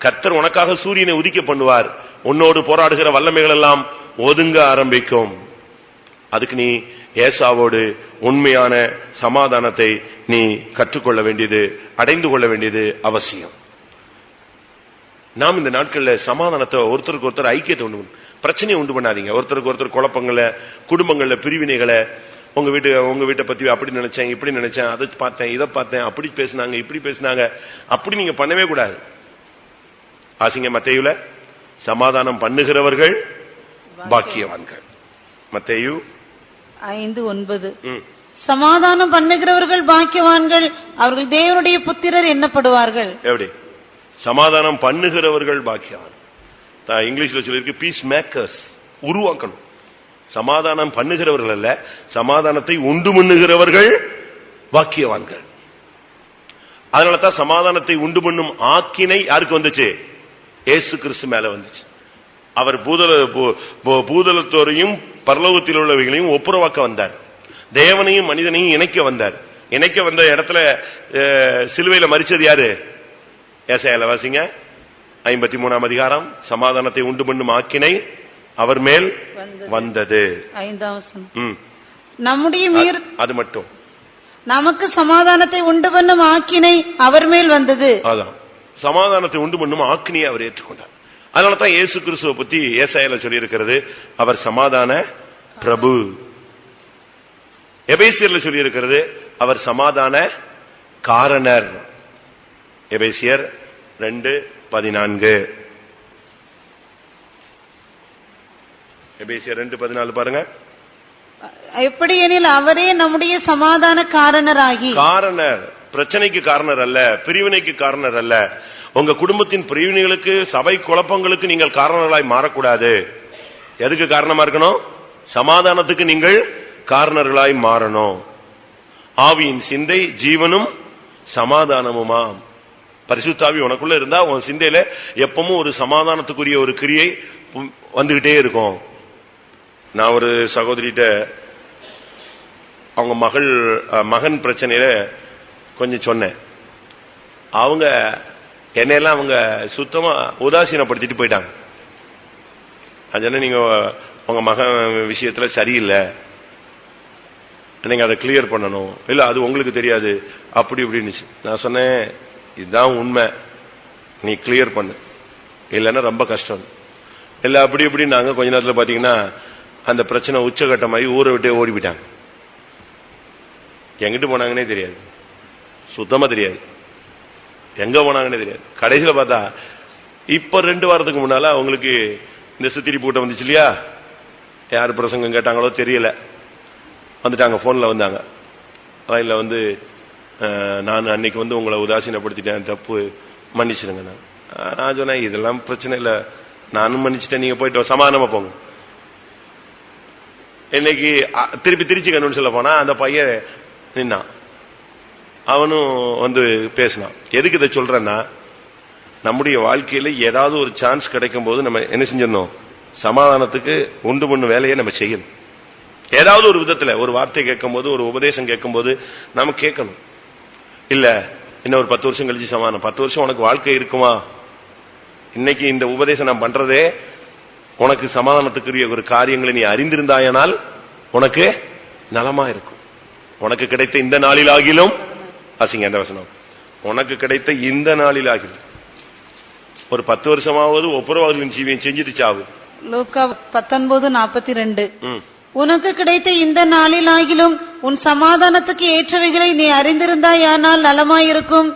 கர்த்தர் உனக்காக சூரியனை உதிக்க பண்ணுவார். உன்னோடு போராடுகிற வல்லமைகள் எல்லாம் ஒதுங்க ஆரம்பிக்கும். அதுக்கு நீ ஏசாவோடு உண்மையான சமாதானத்தை நீ கற்றுக்கொள்ள வேண்டியது, அடைந்து கொள்ள வேண்டியது அவசியம். நாம் இந்த நாட்களில் சமாதானத்தை, ஒருத்தருக்கு ஒருத்தர் ஐக்கியத்தை உண்டு, பிரச்சனையை உண்டு பண்ணாதீங்க. ஒருத்தருக்கு ஒருத்தர் குழப்பங்களை, குடும்பங்கள்ல பிரிவினைகளை, உங்க வீட்டை பத்தி அப்படி நினைச்சேன், இப்படி நினைச்சேன், அதை பார்த்தேன், இதை பார்த்தேன், அப்படி பேசினாங்க, இப்படி பேசினாங்க, அப்படி நீங்க பண்ணவே கூடாது. ஆசிங்க மத்தேயுல சமாதானம் பண்ணுகிறவர்கள் பாக்கியவான்கள். மத்தேயு 5:9. சமாதானம் பண்ணுகிறவர்கள் பாக்கியவான்கள், அவர்கள் தேவனுடைய புத்திரர் எண்ணப்படுவார்கள். எப்படி? சமாதானம் பண்ணுகிறவர்கள் பாக்கியவான். இங்கிலீஷ்ல சொல்லியிருக்கு பீஸ் மேக்கர்ஸ். உருவாக்கணும். சமாதானம் பண்ணுகிறவர்கள் அல்ல, சமாதானத்தை உண்டு பண்ணுகிறவர்கள் பாக்கியவான்கள். அதனால தான் சமாதானத்தை உண்டு பண்ணும் ஆக்கினை யாருக்கு வந்துச்சு? இயேசு கிறிஸ்து மேல வந்துச்சு. அவர் பூதலத்தோரையும் பரலோகத்தில் உள்ளவைகளையும் ஒப்புரவாக்க வந்தார். தேவனையும் மனிதனையும் இணைக்க வந்தார். இணைக்க வந்த இடத்துல சிலுவையில மரிச்சது யாரு? ஏசாயால வாசிங்க 53ஆம் அதிகாரம். சமாதானத்தை உண்டு பண்ணும் ஆக்கினை அவர் மேல் வந்தது. 5 நம்முடைய அது மட்டும் நமக்கு சமாதானத்தை உண்டு பண்ணும் ஆக்கினை அவர் மேல் வந்தது. அதான் சமாதானத்தை உண்டு பண்ணும் ஆக்கினையை அவர் ஏற்றுக்கொண்டார். அதனால தான் இயேசு கிறிஸ்துவை பத்தி ஏசாயால சொல்லி இருக்கிறது, அவர் சமாதான பிரபு. எபேசியர்ல சொல்லி இருக்கிறது, அவர் சமாதான காரணர். எபேசியர் 2:14. எபேசியர் 2:14 பாருங்க. எப்படி எனில் அவரே நம்முடைய சமாதான காரணராகி. காரணர், பிரச்சனைக்கு காரணர் அல்ல, பிரிவினைக்கு காரணர் அல்ல. உங்க குடும்பத்தின் பிரிவினைகளுக்கு, சபை குழப்பங்களுக்கு நீங்கள் காரணர்களாய் மாறக்கூடாது. எதுக்கு காரணமா இருக்கணும்? சமாதானத்துக்கு நீங்கள் காரணர்களாய் மாறணும். ஆவியின் சிந்தை ஜீவனும் சமாதானமுமா. பரிசுத்தாவி உனக்குள்ள இருந்தா உன் சிந்தையில எப்பவும் ஒரு சமாதானத்துக்குரிய ஒரு கிரியை வந்துகிட்டே இருக்கும். நான் ஒரு சகோதரிட்ட அவங்க மகன் பிரச்சனையில கொஞ்சம் சொன்னேன். அவங்க என்னெல்லாம் அவங்க சுத்தமா உதாசீனப்படுத்திட்டு போயிட்டாங்க. அது நீங்க உங்க மகன் விஷயத்துல சரியில்லை, நீங்க அதை கிளியர் பண்ணணும், இல்ல அது உங்களுக்கு தெரியாது, அப்படி இப்படின்னு. நான் சொன்னேன், இதுதான் உண்மை, நீ கிளியர் பண்ணு, இல்லைன்னா ரொம்ப கஷ்டம். இல்ல அப்படி இப்படி நாங்க கொஞ்ச நேரத்தில் பாத்தீங்கன்னா அந்த பிரச்சனை உச்சகட்டமாகி ஊரை விட்டே ஓடி போயிட்டாங்க. எங்கிட்டு போனாங்கன்னே தெரியாது, சுத்தமா தெரியாது, எங்க போனாங்கன்னே தெரியாது. கடைசியில் பார்த்தா இப்ப 2 வாரத்துக்கு முன்னால அவங்களுக்கு இந்த சித்திரி கூட்டம் வந்துச்சு இல்லையா, யார் பிரசங்கம் கேட்டாங்களோ தெரியல, வந்துட்டாங்க. போன்ல வந்தாங்க, ரயில்ல வந்து நான் அன்னைக்கு வந்து உங்களை உதாசீனப்படுத்திட்டேன், தப்பு, மன்னிச்சிருங்க. நான் சொன்னேன், இதெல்லாம் பிரச்சனை இல்லை, நானும் மன்னிச்சிட்டேன், நீங்க போயிட்டு சமாதானமா போங்க. இன்னைக்கு திருப்பி திருச்சி கண்ணு சொல்ல போனா அந்த பையன் நின்னான், அவனும் வந்து பேசினான். எதுக்கு இதை சொல்றேன்னா, நம்முடைய வாழ்க்கையில ஏதாவது ஒரு சான்ஸ் கிடைக்கும் போது நம்ம என்ன செஞ்சிடணும்? சமாதானத்துக்கு உண்டு பண்ண வேலையை நம்ம செய்யணும். ஏதாவது ஒரு விதத்துல ஒரு வார்த்தை கேட்கும் போது, ஒரு உபதேசம் கேட்கும் போது நம்ம கேட்கணும். இல்ல இன்னும் ஒரு 10 வருஷம் கழிச்சு சமாதானம். 10 வருஷம் உனக்கு வாழ்க்கை இருக்குமா? இன்னைக்கு இந்த உபதேசம் நான் பண்றதே உனக்கு சமாதானத்துக்குரிய ஒரு காரியங்களை நீ அறிந்திருந்தாயனால் உனக்கு நலமா இருக்கும். உனக்கு கிடைத்த இந்த நாளில் ஆகிலும், ஆசிங்க அந்த வசனம், உனக்கு கிடைத்த இந்த நாளில் ஆகிலும் ஒரு 10 வருஷமாவது ஒப்புரவாகுதலின் ஜீவியம் செஞ்சுட்டு சாவு. லூக்கா 19:42. உனக்கு கிடைத்த இந்த நாளில் ஆகிலும் உன் சமாதானத்துக்கு ஏற்றவைகளை நீ அறிந்திருந்தாயானால் நலமாயிருக்கும்.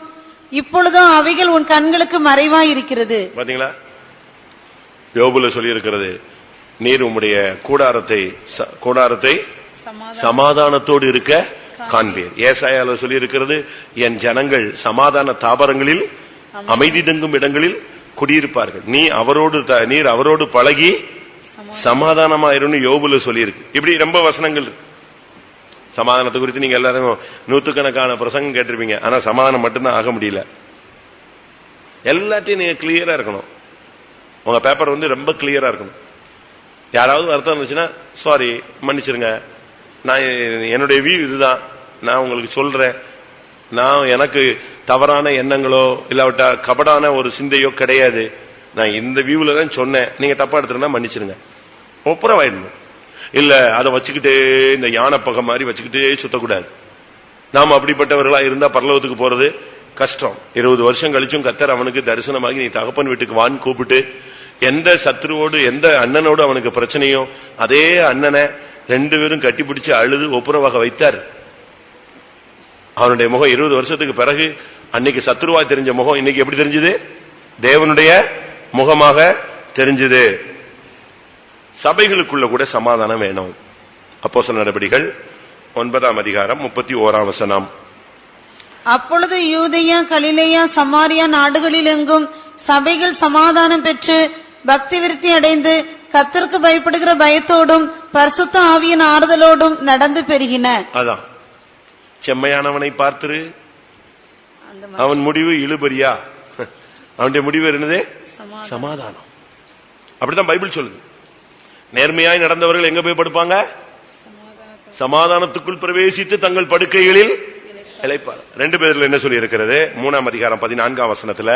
இப்பொழுதும் அவைகள் உன் கண்களுக்கு மறைவாயிருக்கிறது. பாத்தீங்களா, யோபுல சொல்லி இருக்கிறது, நீர் உம்முடைய கூடாரத்தை சமாதானத்தோடு இருக்க காண்பீர். ஏசாயால சொல்லி இருக்கிறது, என் ஜனங்கள் சமாதான தாபரங்களில் அமைதி தங்கும் இடங்களில் குடியிருப்பார்கள். நீர் அவரோடு பழகி சமாதானமாயிருன்னு யோபுல சொல்லியிருக்கு. இப்படி ரொம்ப வசனங்கள் இருக்கு. சமாதானத்தை குறித்து நீங்க எல்லாரும் நூற்றுக்கணக்கான பிரசங்கம் கேட்டிருப்பீங்க. ஆனா சமாதானம் மட்டும்தான் ஆக முடியல. எல்லாத்தையும் நீங்க கிளியரா இருக்கணும். உங்க பேப்பர் ரொம்ப கிளியரா இருக்கணும். யாராவது அர்த்தம் இருந்துச்சுன்னா சாரி மன்னிச்சிருங்க, நான் என்னுடைய வியூ இதுதான், நான் உங்களுக்கு சொல்றேன், நான் எனக்கு தவறான எண்ணங்களோ இல்லாவிட்டா கபடான ஒரு சிந்தையோ கிடையாது, நான் இந்த வியூல தான் சொன்னேன், நீங்க தப்பா எடுத்துருந்தா மன்னிச்சிருங்க, ஒப்புரவாயிடணும். இல்ல அதை வச்சுக்கிட்டே இந்த யானை பகை மாதிரி வச்சுக்கிட்டே சுத்தக்கூடாது. நாம் அப்படிப்பட்டவர்களா இருந்தா பரலோகத்துக்கு போறது கஷ்டம். 20 வருஷம் கழிச்சும் கர்த்தர் அவனுக்கு தரிசனமாகி நீ தகப்பன் வீட்டுக்கு வான்னு கூப்பிட்டு எந்த சத்ருவோடு எந்த அண்ணனோடு அவனுக்கு பிரச்சனையோ அதே அண்ணனை 2 பேரும் கட்டிப்பிடிச்சு அழுது ஒப்புரவாக வைத்தார். அவனுடைய முகம் 20 வருஷத்துக்கு பிறகு அன்னைக்கு சத்ருவா தெரிஞ்ச முகம் இன்னைக்கு எப்படி தெரிஞ்சது? தேவனுடைய முகமாக தெரிஞ்சது. சபைகளுக்குள்ள கூட சமாதானம் வேணும். அப்போஸ்தலர் நடபடிகள் 9ஆம் அதிகாரம் 31ஆம் வசனம். அப்பொழுது யூதேயா கலிலேயா சமாரியா நாடுகளில் எங்கும் சபைகள் சமாதானம் பெற்று பக்தி விருத்தி அடைந்து கர்த்தருக்கு பயப்படுகிற பயத்தோடும் பரிசுத்த ஆவியின் ஆறுதலோடும் நடந்து பெருகின. அதான் செம்மையானவனை பார்த்திரு, அவன் முடிவு இழுபறியா, அவனுடைய முடிவு என்னது? சமாதானம். அப்படிதான் பைபிள் சொல்லுது. நேர்மையாய் நடந்தவர்கள் எங்க போய் படுப்பாங்க? சமாதானத்துக்குள் பிரவேசித்து தங்கள் படுக்கைகளில் இளைப்பார். 2 பேர்ல என்ன சொல்லி இருக்கிறது? 3ஆம் அதிகாரம் 14ஆம் வசனத்துல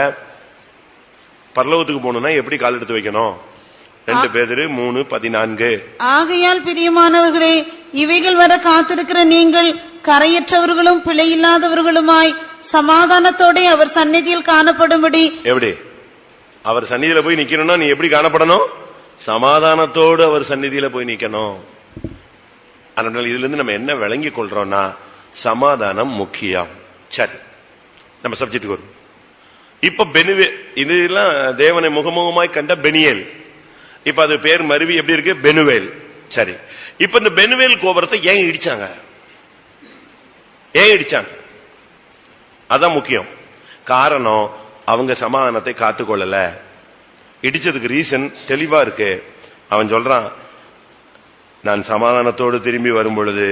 பரலோகத்துக்கு போகணும்னா எப்படி கால் எடுத்து வைக்கணும்? 2 பேதுரு 3:14. ஆகையால் பிரியமானவர்களே, இவைகள் வர காத்திருக்கிற நீங்கள் கரையற்றவர்களும் பிழையில்லாதவர்களுமாய் சமாதானத்தோட அவர் சந்நிதியில் காணப்படும்படி. எப்படி அவர் சந்நிதியில போய் நிக்கணும்னா நீ எப்படி காணப்படணும்? சமாதானத்தோடு அவர் சந்நிதியில போய் நிக்கணும். அதனால இதுல இருந்து நம்ம என்ன விளங்கி கொள்றோம்னா சமாதானம் முக்கியம். சரி, நம்ம சப்ஜெக்டுக்கு வரும். இப்ப பெனுவேல், இதெல்லாம் தேவனை முகமுகமாய் கண்ட பெனியேல். இப்ப அது பேர் மருவி எப்படி இருக்கு? பெனுவேல். சரி, இப்ப இந்த பெனுவேல் கோபுரத்தை ஏன் இடிச்சாங்க? ஏன் இடிச்சாங்க? அதான் முக்கியம். காரணம், அவங்க சமாதானத்தை காத்துக்கொள்ளல. இடிச்சதுக்கு ரீசன் தெளிவா இருக்கு. அவன் சொல்றான், நான் சமாதானத்தோடு திரும்பி வரும் பொழுது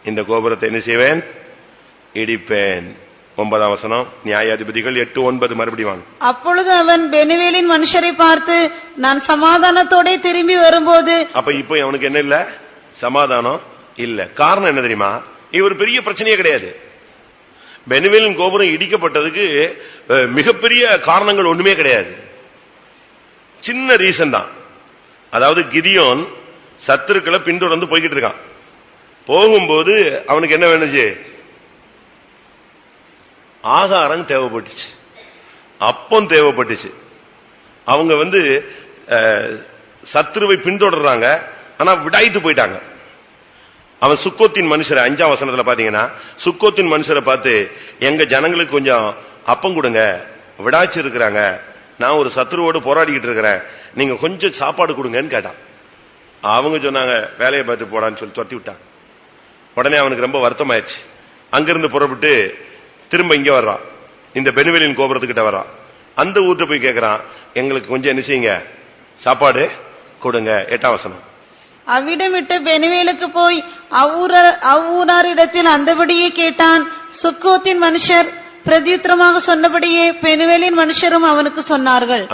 இந்த கோபுரத்தை என்ன செய்வேன்? இடிப்பேன். 9ஆம் வசனம், நியாயாதிபதிகள் 8:9 மறுபடியும். அப்பொழுது அவன் பெனுவேலின் மனுஷரை பார்த்து, நான் சமாதானத்தோட திரும்பி வரும்போது. அப்ப இப்ப அவனுக்கு என்ன இல்ல? சமாதானம் இல்ல. காரணம் என்ன தெரியுமா? இவர் பெரிய பிரச்சனையே கிடையாது. பெனுவேலின் கோபுரம் இடிக்கப்பட்டதுக்கு மிகப்பெரிய காரணங்கள் ஒண்ணுமே கிடையாது. சின்ன ரீசன் தான். அதாவது கிதியோன் சத்துருக்களை பின்தொடர்ந்து போய்கிட்டு இருக்கான். போகும்போது அவனுக்கு என்ன வேணுச்சு? ஆகாரம் தேவைப்பட்டுச்சு, அப்பம் தேவைப்பட்டுச்சு. அவங்க சத்துருவை பின்தொடர்றாங்க, ஆனா விடாய்த்து போயிட்டாங்க. அவன் சுக்கோத்தின் மனுஷரை 5ஆம் வசனத்துல பாத்தீங்கன்னா, சுக்கோத்தின் மனுஷரை பார்த்து, எங்க ஜனங்களுக்கு கொஞ்சம் அப்பம் கொடுங்க, விடாச்சு இருக்கிறாங்க, நான் ஒரு சத்துருவோடு போராடிக்கிட்டு இருக்கிறேன், நீங்க கொஞ்சம் சாப்பாடு கொடுங்கன்னு கேட்டான். அவங்க சொன்னாங்க, வேலையை பார்த்து போடான்னு சொல்லி துரத்தி விட்டாங்க. உடனே அவனுக்கு ரொம்ப வருத்தம் ஆயிடுச்சு. அங்கிருந்து புறப்பட்டு திரும்ப இங்க வர்றான், இந்த பெனுவேலின் கோபுரத்துக்கிட்ட வர்றான். அந்த ஊர்ல போய் கேட்கிறான், எங்களுக்கு கொஞ்சம் என்ன செய்யுங்க, சாப்பாடு கொடுங்க. 8ஆம் வசனம். அவ்விடம் விட்டு பெனுவேலுக்கு போய் அவ்வூராரிடத்தில் அந்தபடியே கேட்டான். சுக்கோத்தின் மனுஷர் பிரதியுத்தரமாக சொன்னபடியே பெனுவேலின் மனுஷரும் அவனுக்கு சொன்னார்கள்.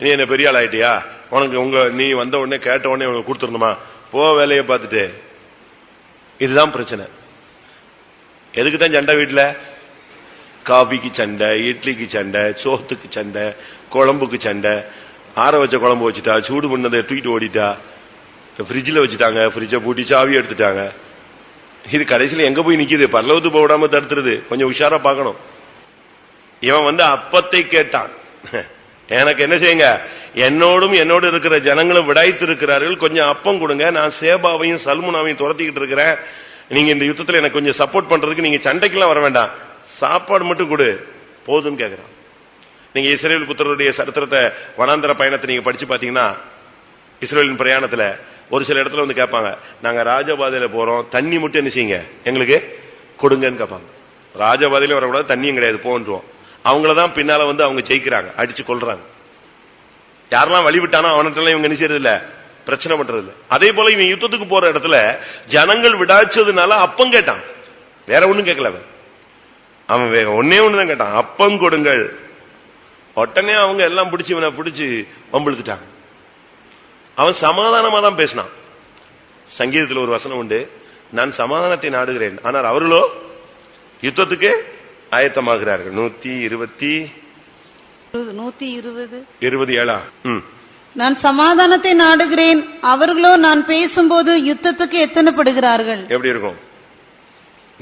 நீ என்ன பெரிய ஆள் ஆயிட்டியா? உனக்கு நீ வந்த உடனே கேட்ட உடனே உனக்கு கொடுத்துடணுமா? போ வேலையை பார்த்துட்டு. இதுதான் பிரச்சனை. எதுக்குதான் சண்டை வீட்டுல? காபிக்கு சண்டை, இட்லிக்கு சண்டை, சோத்துக்கு சண்டை, குழம்புக்கு சண்டை. ஆற வச்ச குழம்பு வச்சுட்டா, சூடு பண்ணதை தூக்கிட்டு ஓடிட்டா, ஃப்ரிட்ஜில் வச்சுட்டாங்க, ஃப்ரிட்ஜை பூட்டி சாவி எடுத்துட்டாங்க. இது கடைசியில் எங்க போய் நிக்குது? பரலோகத்து போடாம தடுத்துருது. கொஞ்சம் உஷாரா பார்க்கணும். இவன் அப்பத்தை கேட்டான், எனக்கு என்ன செய்யுங்க, என்னோடு இருக்கிற ஜனங்களும் விடாய்த்து இருக்கிறார்கள், கொஞ்சம் அப்பம் கொடுங்க, நான் சேபாவையும் சல்முனாவையும் துரத்திக்கிட்டு இருக்கிறேன், நீங்க இந்த யுத்தத்தில் எனக்கு கொஞ்சம் சப்போர்ட் பண்றதுக்கு நீங்க சண்டைக்கெல்லாம் வர வேண்டாம், சாப்பாடு மட்டும் கொடு போதுன்னு கேட்கிறான். நீங்க இஸ்ரேல் புத்திரருடைய சரித்திரத்தை, வனாந்தர பயணத்தை நீங்க படிச்சு பாத்தீங்கன்னா, இஸ்ரேலின் பிரயாணத்துல ஒரு சில இடத்துல கேட்பாங்க, நாங்க ராஜபாதையில போறோம், தண்ணி மட்டும் என்ன செய்யுங்க எங்களுக்கு கொடுங்கன்னு கேட்பாங்க. ராஜபாதையில வரக்கூடாது, தண்ணியும் கிடையாது போன்றோம். அவங்களதான் பின்னால அவங்க ஜெயிக்கிறாங்க, அடிச்சு கொள்றாங்க. யாரெல்லாம் வழிவிட்டானோ அவனற்றெல்லாம் இவங்க என்ன செய்யறது இல்ல, பிரச்சனை பண்றது இல்ல. அதே போல இவன் யுத்தத்துக்கு போற இடத்துல ஜனங்கள் விடாச்சதுனால அப்பம் கேட்டான், வேற ஒண்ணும் கேட்கல. அவன் ஒன்னே ஒண்ணுதான் கேட்டான், அப்பம் கொடுங்கள். உடனே அவங்க எல்லாம் பிடிச்சி இவனை பிடிச்சி வம்பிழுத்துட்டாங்க. அவன் சமாதானமா தான் பேசினான். சங்கீதத்தில் ஒரு வசனம் உண்டு, நான் சமாதானத்தை நாடுகிறேன், ஆனால் அவர்களோ யுத்தத்துக்கு ஆயத்தமாகிறார்கள். 127. நான் சமாதானத்தை நாடுகிறேன், அவர்களோ நான் பேசும்போது யுத்தத்துக்கு எத்தனைப்படுகிறார்கள். எப்படி இருக்கும்?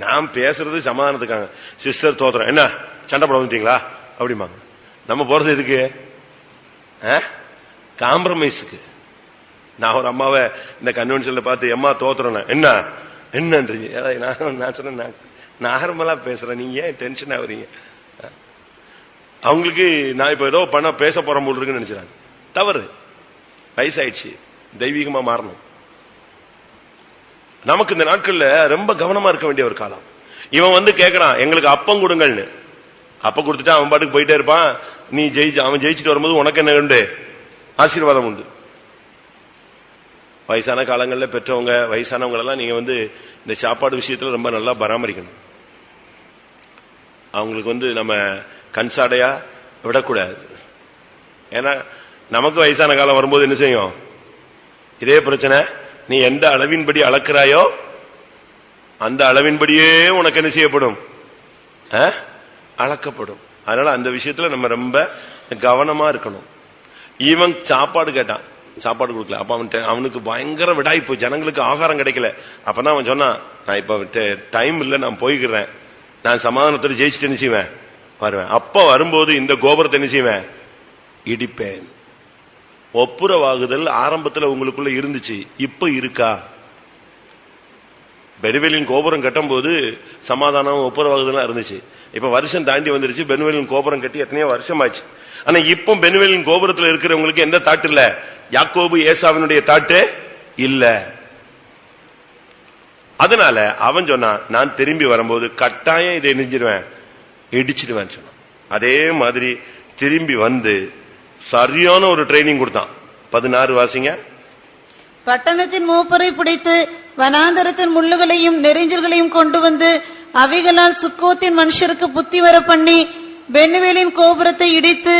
நாம் பேசுறது சமாதானத்துக்காக. சிஸ்டர் தோத்துறோம், என்ன சண்டை போட வந்துட்டீங்களா அப்படிமாங்க. நம்ம போறது எதுக்கு? காம்ப்ரமைஸுக்கு. நான் ஒரு அம்மாவை இந்த கன்வென்ஷன்ல பார்த்து, அம்மா தோத்துறேன், என்ன என்னன்றீங்க? நான் சொன்னேன், நார்மலா பேசுறேன், நீங்க ஏன் டென்ஷன் ஆகுறீங்க? அவங்களுக்கு நான் இப்ப ஏதோ பண்ண பேச போற போல் இருக்குன்னு நினைச்சாங்க. தவறு. வயசாயிடுச்சு, தெய்வீகமா மாறணும். நமக்கு இந்த நாட்கள்ல ரொம்ப கவனமா இருக்க வேண்டிய ஒரு காலம். இவன் வந்து கேட்கறான், எங்களுக்கு அப்பம் கொடுங்கள்னு. அப்ப கொடுத்துட்டு அவன் பாட்டுக்கு போயிட்டே இருப்பான். நீ அவன் ஜெயிச்சுட்டு வரும்போது உனக்கு என்ன உண்டு? ஆசீர்வாதம் உண்டு. வயசான காலங்களில் பெற்றவங்க, வயசானவங்க எல்லாம் நீங்க வந்து இந்த சாப்பாடு விஷயத்துல ரொம்ப நல்லா பராமரிக்கணும். அவங்களுக்கு வந்து நம்ம கண்சாடையா விடக்கூடாது. ஏன்னா நமக்கு வயசான காலம் வரும்போது என்ன செய்யும்? இதே பிரச்சனை. நீ எந்த அளவின்படி அளக்கிறாயோ அந்த அளவின்படியே உனக்கு என்ன செய்யப்படும்? அளக்கப்படும். அதனால அந்த விஷயத்துல நம்ம ரொம்ப கவனமா இருக்கணும். இவன் சாப்பாடு கேட்டான், சாப்பாடு கொடுக்கல. அப்ப அவனுக்கு பயங்கர விடாய்ப்பு, ஜனங்களுக்கு ஆகாரம் கிடைக்கல. அப்பதான் அவன் சொன்னான், நான் இப்ப டைம் இல்ல, நான் போய்கிறேன், நான் சமாதானத்தில் ஜெயிச்சுட்டு என்ன செய்வேன், வருவேன். அப்ப வரும்போது இந்த கோபுரத்தை என்ன செய்வேன்? இடிப்பேன். ஒப்புரவாகுதல் ஆரம்பத்தில் உங்களுக்குள்ள இருந்துச்சு, இப்ப இருக்கா? பெனுவேலின் கோபுரம் கட்டும் போது சமாதானம் ஒப்புரவாகுதல் இருந்துச்சு. இப்ப வருஷம் தாண்டி வந்துருச்சு. பெனுவேலின் கோபுரம் கட்டி எத்தனையோ வருஷம் ஆச்சு. ஆனா இப்போ பெனுவேலின் கோபுரத்தில் இருக்கிறவங்களுக்கு எந்த தாட்டு இல்ல? யாக்கோபு ஏசாவினுடைய தாட்டு இல்ல. அதனால அவன் சொன்னான், நான் திரும்பி வரும்போது கட்டாயம் இதை நெஞ்சிடுவேன், இடிச்சிடுவேன் சொன்னான். அதே மாதிரி திரும்பி வந்து சரியான ஒரு ட்ரைனிங் கொடுத்தான். 16 வாசிங்க. பட்டணத்தின் மூப்பரை பிடித்து வனாந்தரத்தின் முள்ளுகளையும் நெறிஞ்சல்களையும் கொண்டு வந்து அவைகளால் சுக்கோத்தின் மனுஷருக்கு புத்தி வர பண்ணி பெனுவேலின் கோபுரத்தை இடித்து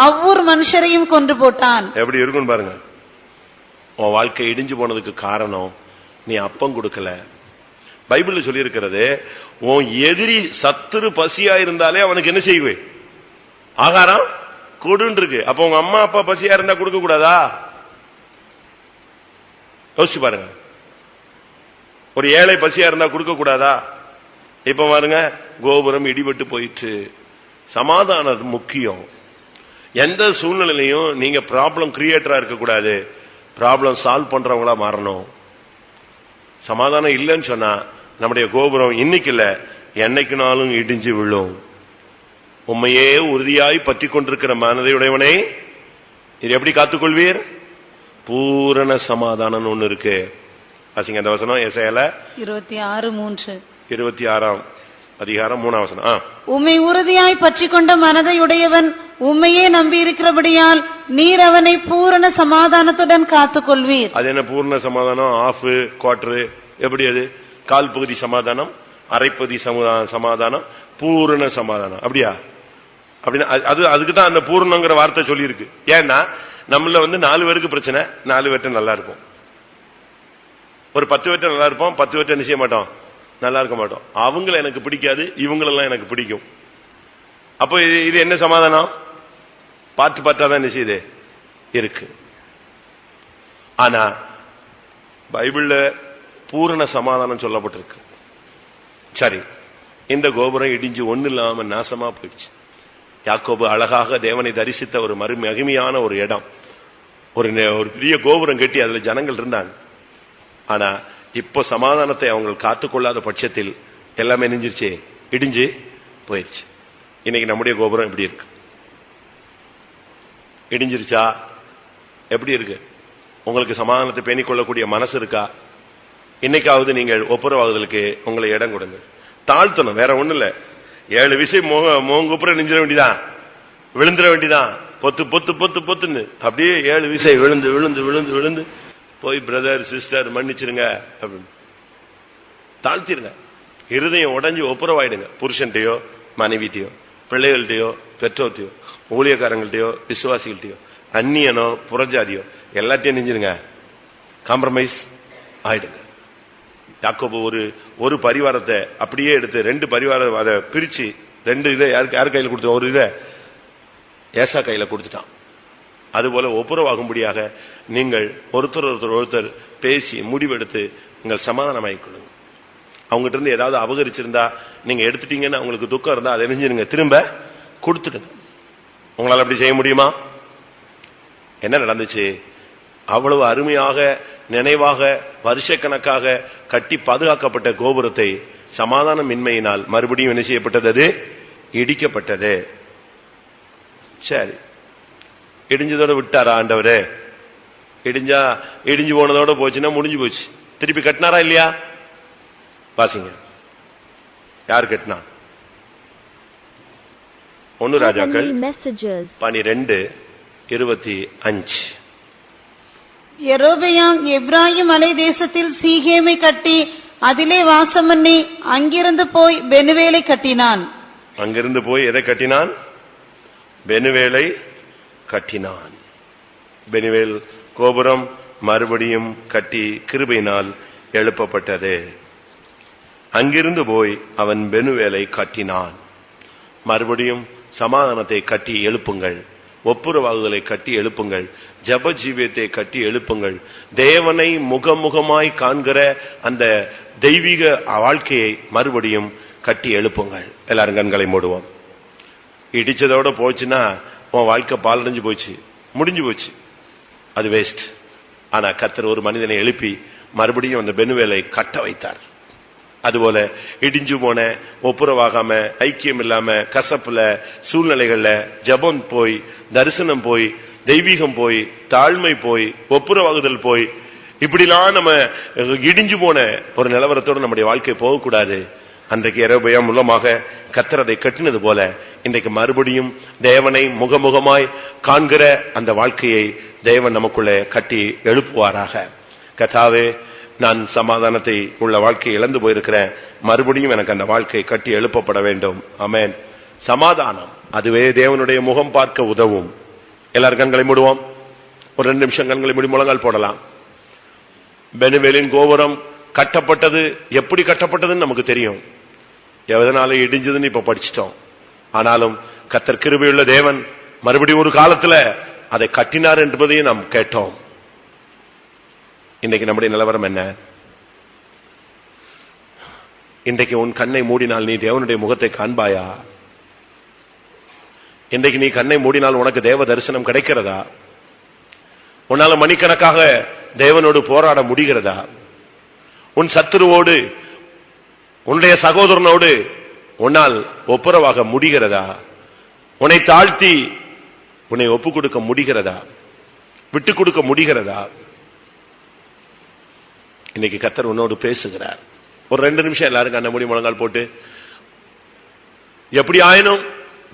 அவ்வூர் மனுஷரையும் கொண்டு போட்டான். எப்படி இருக்கும் பாருங்க. உன் வாழ்க்கை இடிஞ்சு போனதுக்கு காரணம் நீ அப்பம் கொடுக்கல. பைபிள்ல சொல்லி இருக்கிறது, உன் எதிரி சத்துரு பசியா இருந்தாலே அவனுக்கு என்ன செய்வே? ஆகாரம் கொடுன்னு இருக்கு. அப்ப உங்க அம்மா அப்பா பசியா இருந்தா கொடுக்க கூடாதா? யோசிச்சு பாருங்க. ஒரு ஏழை பசியா இருந்தா கொடுக்க கூடாதா? இப்ப பாருங்க, கோபுரம் இடிபட்டு போயிட்டு. சமாதானம் முக்கியம். எந்த சூழ்நிலையிலையும் நீங்க ப்ராப்ளம் கிரியேட்டரா இருக்கக்கூடாது, ப்ராப்ளம் சால்வ் பண்றவங்களா மாறணும். சமாதானம் இல்லைன்னு சொன்னா நம்முடைய கோபுரம் இன்னைக்கு இல்ல, என்னைக்குனாலும் இடிஞ்சு விழும். உண்மையே உறுதியாய் பற்றி கொண்டிருக்கிற மனதையுடையவனை இது எப்படி காத்துக்கொள்வீர்? பூரண சமாதானம் ஒண்ணு இருக்கு. வாசிங்க அந்த வசனம். எசேக்கியேல் 26:3. 26ஆம் அதிகாரம் 3ஆம் வசனம். உம்மை உறுதியாய் பற்றி கொண்ட மனதையுடையவன் உம்மையே நம்பி இருக்கிறபடியால் நீர் அவனை பூரண சமாதானத்துடன் காத்துக்கொள்வீர். அது என்ன பூரண சமாதானம்? ஆஃப் குவார்டர் எப்படி? அது கால் பகுதி சமாதானம், அரைப்பகுதி சமாதானம், பூரண சமாதானம். அப்படியா? அப்படின்னா அதுக்கு தான் அந்த பூர்ணங்கிற வார்த்தை சொல்லி இருக்கு. ஏன்னா நம்மள வந்து 4 பேருக்கு பிரச்சனை, 4 பேர்ட்ட நல்லா இருக்கும். ஒரு 10 பேர்ட்ட நல்லா இருப்போம், 10 பேர்ட்ட என்ன செய்ய மாட்டோம், நல்லா இருக்க மாட்டோம். அவங்கள எனக்கு பிடிக்காது, இவங்களெல்லாம் எனக்கு பிடிக்கும். அப்போ இது என்ன சமாதானம்? பார்த்து பார்த்தாதான் என்ன செய்யுது இருக்கு. ஆனா பைபிள்ல பூரண சமாதானம் சொல்லப்பட்டிருக்கு. சரி, இந்த கோபுரம் இடிஞ்சு ஒண்ணு இல்லாம நாசமா போயிடுச்சு. யாக்கோபு அழகாக தேவனை தரிசித்த ஒரு மகிமையான ஒரு இடம், ஒரு பெரிய கோபுரம் கட்டி அதுல ஜனங்கள் இருந்தாங்க. ஆனா இப்போ சமாதானத்தை அவங்க காத்துக்கொள்ளாத பட்சத்தில் எல்லாமே நெஞ்சிருச்சு, இடிஞ்சு போயிடுச்சு. இன்னைக்கு நம்முடைய கோபுரம் எப்படி இருக்கு? இடிஞ்சிருச்சா? எப்படி இருக்கு? உங்களுக்கு சமாதானத்தை பேணிக்கொள்ளக்கூடிய மனசு இருக்கா? இன்னைக்காவது நீங்கள் ஒப்புரவாகுதலுக்கு உங்களை இடம் கொடுங்க, தாழ்த்தணும். வேற ஒண்ணு இல்ல. 7 விஷயம் மோங்குப்புற நெஞ்சிட வேண்டியதான், விழுந்துட வேண்டியதான். பொத்து பொத்து பொத்து பொத்துன்னு அப்படியே 7 விசை விழுந்து விழுந்து விழுந்து விழுந்து போய் பிரதர் சிஸ்டர் மன்னிச்சிருங்க அப்படின்னு தாழ்த்திருங்க. இருதயம் உடைஞ்சு ஒப்புரவாயிடுங்க. புருஷன்ட்டையோ மனைவிட்டையோ பிள்ளைகள்கிட்டயோ பெற்றோர்ட்டையோ ஊழியக்காரங்கள்ட்டையோ விசுவாசிகள்ட்டையோ அந்நியனோ புறஜாதியோ எல்லாத்தையும் நெஞ்சிருங்க, காம்ப்ரமைஸ் ஆயிடுங்க. யாக்கோபு ஒரு பரிவாரத்தை அப்படியே எடுத்து 2 பரிவாரம் அதை பிரிச்சு 2 இதை யார் கையில் கொடுத்தான், ஒரு இதை ஏசா கையில கொடுத்துட்டான். அதுபோல ஒப்புரவாகும்படியாக நீங்கள் ஒருத்தர் பேசி முடிவெடுத்து நீங்கள் சமாதானமாகிக் கொள்ளுங்க. அவங்ககிட்ட இருந்து ஏதாவது அபகரிச்சிருந்தா நீங்க எடுத்துட்டீங்கன்னு அவங்களுக்கு துக்கம் இருந்தா அதை நெஞ்சிருங்க, திரும்ப கொடுத்துடுங்க. உங்களால் அப்படி செய்ய முடியுமா? என்ன நடந்துச்சு? அவ்வளவு அருமையாக நினைவாக வருஷக்கணக்காக கட்டி பாதுகாக்கப்பட்ட கோபுரத்தை சமாதானமின்மையினால் மறுபடியும் என்ன செய்யப்பட்டது? அது இடிக்கப்பட்டது. சரி, இடிஞ்சதோட விட்டாரா ஆண்டவரே? இடிஞ்சு போனதோட போச்சுன்னா முடிஞ்சு போச்சு. திருப்பி கட்டினாரா இல்லையா? வாசிங்க, யார் கட்டினா? 1 ராஜாக்கள் 12:25. யெரொபெயாம் எப்பிராயீம் மலை தேசத்தில் சீகேமை கட்டி அதிலே வாசம் பண்ணி அங்கிருந்து போய் பெனுவேலை கட்டினான். அங்கிருந்து போய் எதை கட்டினான்? பெனுவேலை கட்டினான். பெனுவேல் கோபுரம் மறுபடியும் கட்டி கிருபையினால் எழுப்பப்பட்டது. அங்கிருந்து போய் அவன் பெனுவேலை கட்டினான். மறுபடியும் சமாதானத்தை கட்டி எழுப்புங்கள், ஒப்புரவாகுதலை கட்டி எழுப்புங்கள், ஜப ஜீவியத்தை கட்டி எழுப்புங்கள், தேவனை முகமுகமாய் காண்கிற அந்த தெய்வீக வாழ்க்கையை மறுபடியும் கட்டி எழுப்புங்கள். எல்லாரும் கண்களை மூடுவோம். இடிச்சதோட போச்சுன்னா உன் வாழ்க்கை பாலடைஞ்சு போச்சு, முடிஞ்சு போச்சு, அது வேஸ்ட். ஆனா கர்த்தர் ஒரு மனிதனை எழுப்பி மறுபடியும் அந்த பெனுவேலை கட்ட வைத்தார். அதுபோல இடிஞ்சு போன, ஒப்புரவாகாம, ஐக்கியம் இல்லாம, கசப்புல, சூழ்நிலைகள்ல ஜபம் போய், தரிசனம் போய், தெய்வீகம் போய், தாழ்மை போய், ஒப்புரவாகுதல் போய், இப்படிலாம் நம்ம இடிஞ்சு போன ஒரு நிலவரத்தோடு நம்முடைய வாழ்க்கை போகக்கூடாது. அன்றைக்கு யெரொபெயாம் மூலமாக கர்த்தர் அதை கட்டினது போல இன்றைக்கு மறுபடியும் தேவனை முகமுகமாய் காண்கிற அந்த வாழ்க்கையை தேவன் நமக்குள்ளே கட்டி எழுப்புவாராக. கர்த்தாவே, நான் சமாதானத்தை உள்ள வாழ்க்கையை இழந்து போயிருக்கிறேன், மறுபடியும் எனக்கு அந்த வாழ்க்கை கட்டி எழுப்பப்பட வேண்டும். ஆமென். சமாதானம் அதுவே தேவனுடைய முகம் பார்க்க உதவும். எல்லாரும் கண்களை மூடுவோம். ஒரு 2 நிமிஷம் கண்களை மூடி முழங்கால் போடலாம். பெனுவேலின் கோபுரம் கட்டப்பட்டது, எப்படி கட்டப்பட்டதுன்னு நமக்கு தெரியும், எதனால இடிஞ்சதுன்னு இப்ப படிச்சிட்டோம். ஆனாலும் கர்த்தர் கிருபையுள்ள தேவன் மறுபடியும் ஒரு காலத்துல அதை கட்டினார் என்பதையும் நாம் கேட்டோம். இன்றைக்கு நம்முடைய நிலவரம் என்ன? இன்றைக்கு உன் கண்ணை மூடினால் நீ தேவனுடைய முகத்தை காண்பாயா? இன்றைக்கு நீ கண்ணை மூடினால் உனக்கு தேவ தரிசனம் கிடைக்கிறதா? உன்னால மணிக்கணக்காக தேவனோடு போராட முடிகிறதா? உன் சத்துருவோடு, உன்னுடைய சகோதரனோடு உன்னால் ஒப்புரவாக முடிகிறதா? உன்னை தாழ்த்தி உன்னை ஒப்புக் கொடுக்க முடிகிறதா? விட்டுக் கொடுக்க முடிகிறதா? இன்னைக்கு கர்த்தர் உன்னோடு பேசுகிறார். ஒரு 2 நிமிஷம் எல்லாரும் கண்ண மூடி முழங்கால் போட்டு, எப்படி ஆயினும்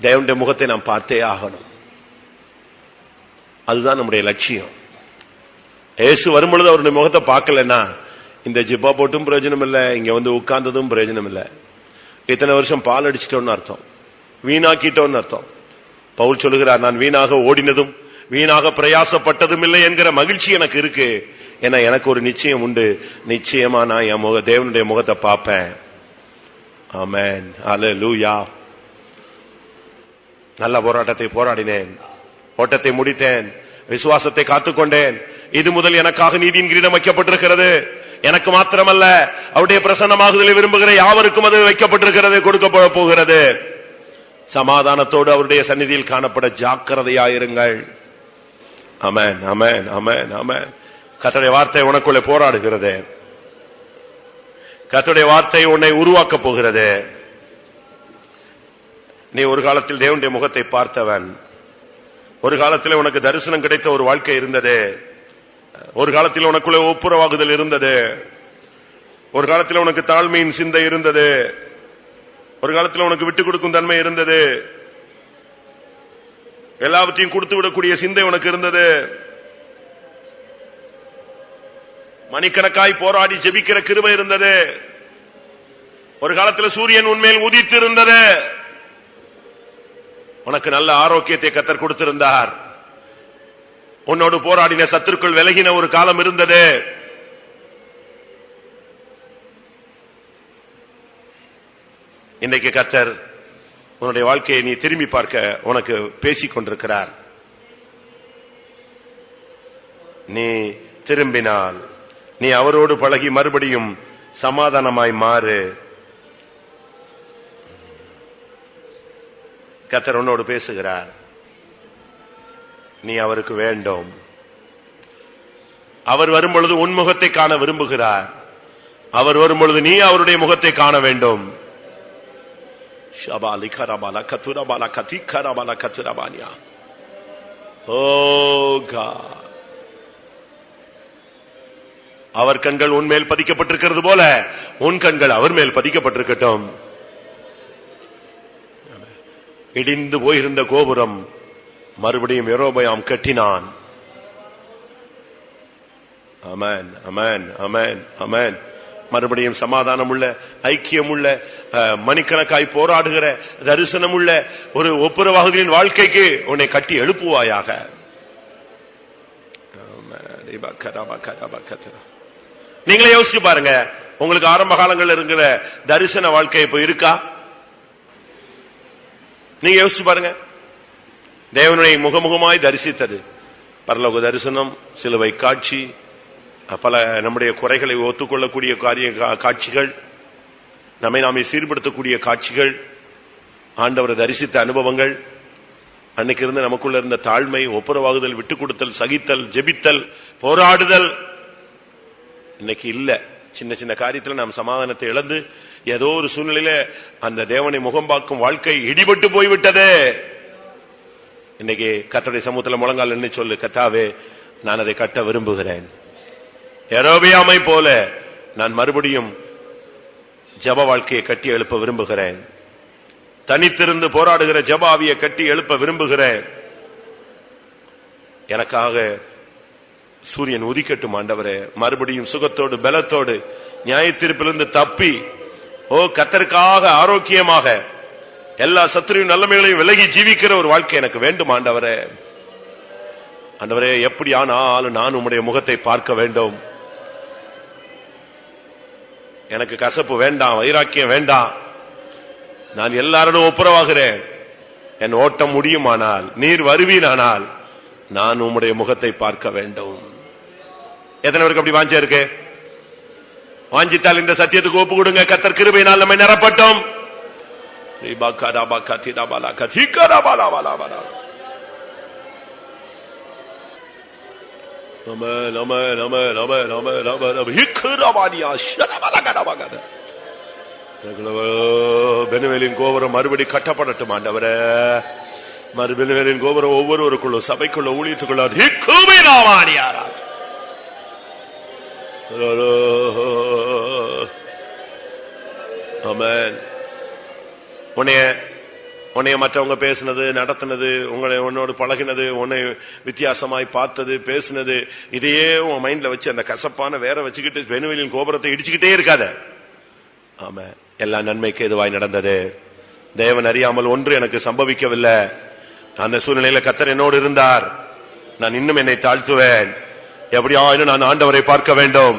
தேவனுடைய முகத்தை நாம் பார்த்தே ஆகணும். அதுதான் நம்முடைய லட்சியம். இயேசு வரும்பொழுது அவருடைய முகத்தை பார்க்கலன்னா இந்த ஜிப்பா போட்டும் பிரயோஜனம் இல்லை, இங்க வந்து உட்கார்ந்ததும் பிரயோஜனம் இல்லை. இத்தனை வருஷம் பால் அடிச்சிட்டோம்னு அர்த்தம், வீணாக்கிட்டோம்னு அர்த்தம். பவுல் சொல்லுகிறார், நான் வீணாக ஓடினதும் வீணாக பிரயாசப்பட்டதும் இல்லை என்கிற மகிழ்ச்சி எனக்கு இருக்கு. ஏன்னா எனக்கு ஒரு நிச்சயம் உண்டு, நிச்சயமா நான் என் தேவனுடைய முகத்தை பார்ப்பேன். ஆமென், அல்லேலூயா. நல்ல போராட்டத்தை போராடினேன், ஓட்டத்தை முடித்தேன், விசுவாசத்தை காத்துக்கொண்டேன். இது முதல் எனக்காக நீதியின் கிரீடம் வைக்கப்பட்டிருக்கிறது. எனக்கு மாத்திரமல்ல, அவருடைய பிரசன்னமாகுதலை விரும்புகிற யாவருக்கும் அது வைக்கப்பட்டிருக்கிறது, கொடுக்கப்பட போகிறது. சமாதானத்தோடு அவருடைய சந்நிதியில் காணப்பட ஜாக்கிரதையாயிருங்கள். ஆமென், ஆமென், ஆமென், ஆமென். கர்த்தருடைய வார்த்தை உனக்குள்ளே போராடுகிறது. கர்த்தருடைய வார்த்தை உன்னை உருவாக்க போகிறது. நீ ஒரு காலத்தில் தேவனுடைய முகத்தை பார்த்தவன். ஒரு காலத்தில் உனக்கு தரிசனம் கிடைத்த ஒரு வாழ்க்கை இருந்தது. ஒரு காலத்தில் உனக்குள்ளே ஒப்புரவாகுதல் இருந்தது. ஒரு காலத்தில் உனக்கு தாழ்மையின் சிந்தை இருந்தது. ஒரு காலத்தில் உனக்கு விட்டுக் கொடுக்கும் தன்மை இருந்தது. எல்லாவற்றையும் கொடுத்து விடக்கூடிய சிந்தை உனக்கு இருந்தது. மணிக்கணக்காய் போராடி ஜெபிக்கிற கிருபை இருந்தது. ஒரு காலத்தில் சூரியன் உன்மேல் உதித்து இருந்தது. உனக்கு நல்ல ஆரோக்கியத்தை கர்த்தர் கொடுத்திருந்தார். உன்னோடு போராடின சத்துருக்கள் விலகின ஒரு காலம் இருந்தது. இன்றைக்கு கர்த்தர் உன்னுடைய வாழ்க்கையை நீ திரும்பி பார்க்க உனக்கு பேசிக் கொண்டிருக்கிறார். நீ திரும்பினால், நீ அவரோடு பழகி மறுபடியும் சமாதானமாய் மாறு. கர்த்தர் உன்னோடு பேசுகிறார். நீ அவருக்கு வேண்டும். அவர் வரும்பொழுது உன் முகத்தை காண விரும்புகிறார். அவர் வரும்பொழுது நீ அவருடைய முகத்தை காண வேண்டும். அவர் கண்கள் உன்மேல் பதிக்கப்பட்டிருக்கிறது போல உன் கண்கள் அவர் மேல் பதிக்கப்பட்டிருக்கட்டும். இடிந்து போயிருந்த கோபுரம் மறுபடியும் யெரொபெயாம் கட்டினான். ஆமென், ஆமென், ஆமென், ஆமென். மறுபடியும் சமாதானம் உள்ள, ஐக்கியம் உள்ள, மணிக்கணக்காய் போராடுகிற, தரிசனம் உள்ள ஒரு ஒப்புரவாகுதலின் வாழ்க்கைக்கு உன்னை கட்டி எழுப்புவாயாக. நீங்களே யோசிச்சு பாருங்க, உங்களுக்கு ஆரம்ப காலங்கள் இருக்கிற தரிசன வாழ்க்கை இப்ப இருக்கா? நீங்க யோசிச்சு பாருங்க. தேவனுடைய முகமுகமாய் தரிசித்தது, பரலோக தரிசனம், சிலுவை காட்சி, பல நம்முடைய குறைகளை ஒத்துக்கொள்ளக்கூடிய காட்சிகள், நம்மை நாமே சீர்படுத்தக்கூடிய காட்சிகள், ஆண்டவரை தரிசித்த அனுபவங்கள், அன்னைக்கு இருந்து நமக்குள்ள இருந்த தாழ்மை, ஒப்புரவாகுதல், விட்டுக் கொடுத்தல், சகித்தல், ஜெபித்தல், போராடுதல் இன்னைக்கு இல்ல. சின்ன சின்ன காரியத்தில் நாம் சமாதானத்தை இழந்து ஏதோ ஒரு சூழ்நிலையில அந்த தேவனை முகம் பார்க்கும் வாழ்க்கை இடிபட்டு போய்விட்டது. இன்னைக்கு கர்த்தருடைய சமூகத்தில் முழங்கால் நின்னு சொல்லு, கர்த்தாவே நான் அதை கட்ட விரும்புகிறேன். யெரொபெயாமை போல நான் மறுபடியும் ஜெப வாழ்க்கையை கட்டி எழுப்ப விரும்புகிறேன். தனித்திருந்து போராடுகிற ஜெப ஆவியை கட்டி எழுப்ப விரும்புகிறேன். எனக்காக சூரியன் உதிக்கட்டும் ஆண்டவரே. மறுபடியும் சுகத்தோடு பலத்தோடு நியாயத்தீர்ப்பிலிருந்து தப்பி கர்த்தருக்காக ஆரோக்கியமாக எல்லா சத்துருவின் நல்லமைகளையும் விலகி ஜீவிக்கிற ஒரு வாழ்க்கை எனக்கு வேண்டும் ஆண்டவரே. ஆண்டவரே, எப்படி ஆனாலும் நான் உம்முடைய முகத்தை பார்க்க வேண்டும். எனக்கு கசப்பு வேண்டாம், வைராக்கியம் வேண்டாம். நான் எல்லாரோடும் ஒப்புரவாகிறேன். என் ஓட்டம் முடியுமானால், நீர் வருவீனானால் நான் உம்முடைய முகத்தை பார்க்க வேண்டும். எத்தனை பேருக்கு அப்படி வாஞ்சை இருக்கு? வாஞ்சித்தால் இந்த சத்தியத்துக்கு ஒப்பு கொடுங்க. கர்த்தர் கிருபையினால் நம்மை நிரப்பட்டும். பெனுவேலின் கோபுரம் மறுபடி கட்டப்படட்டும் ஆண்டவரே. பெனுவேலின் கோபுரம் ஒவ்வொருவருக்குள்ள, சபைக்குள்ள, ஊழியத்துக்குள்ள ஆமென். உன்னைய மற்றவங்க பேசினது, நடத்தினது, உன்னோடு பழகினது, உன்னை வித்தியாசமாய் பார்த்தது, பேசினது, இதையே உன் மைண்ட்ல வச்சு அந்த கசப்பான வேற வச்சுக்கிட்டு பெனுவேலின் கோபுரத்தை இடிச்சுக்கிட்டே இருக்காத. ஆமா, எல்லா நன்மைக்கு எதுவாய் நடந்தது. தேவன் அறியாமல் ஒன்று எனக்கு சம்பவிக்கவில்லை. அந்த சூழ்நிலையில கர்த்தர் என்னோடு இருந்தார். நான் இன்னும் என்னை தாழ்த்துவேன். எப்படியாயினும் நான் ஆண்டவரை பார்க்க வேண்டும்.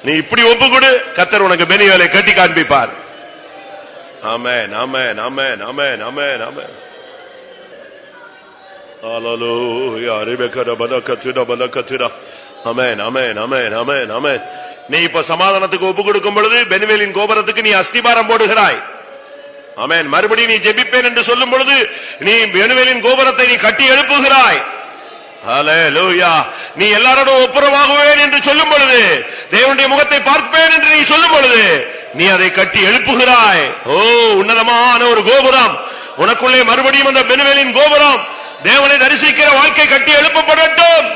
நீ இப்படி ஒப்பு கொடு, கர்த்தர் உனக்கு பெனிவேலை கட்டி காண்பிப்பார். ஆமென், ஆமென், ஆமென், ஆமென், ஆமென், ஆமென். ஹalleluya. ரிபேக்கா பலகத்துடா பலகத்துடா. ஆமென், ஆமென், ஆமென், ஆமென், ஆமென். நீ இப்ப சமாதானத்துக்கு ஒப்பு கொடுக்கும் பொழுது பெனுவேலின் கோபுரத்துக்கு நீ அஸ்திபாரம் போடுகிறாய். ஆமென். மறுபடியும் நீ ஜெபிப்பேன் என்று சொல்லும் பொழுது நீ பெனுவேலின் கோபுரத்தை நீ கட்டி எழுப்புகிறாய். ஹalleluya. நீ எல்லாரோடும் ஒப்புரவாகுவேன் என்று சொல்லும் பொழுது, தேவனுடைய முகத்தை பார்ப்பேன் என்று நீ சொல்லும் பொழுது நீ அதை கட்டி எழுப்புகிறாய். உன்னதமான ஒரு கோபுரம் உனக்குள்ளே மறுபடியும் அந்த பெனுவேலின் கோபுரம், தேவனை தரிசிக்கிற வாழ்க்கை கட்டி எழுப்பப்படட்டும்.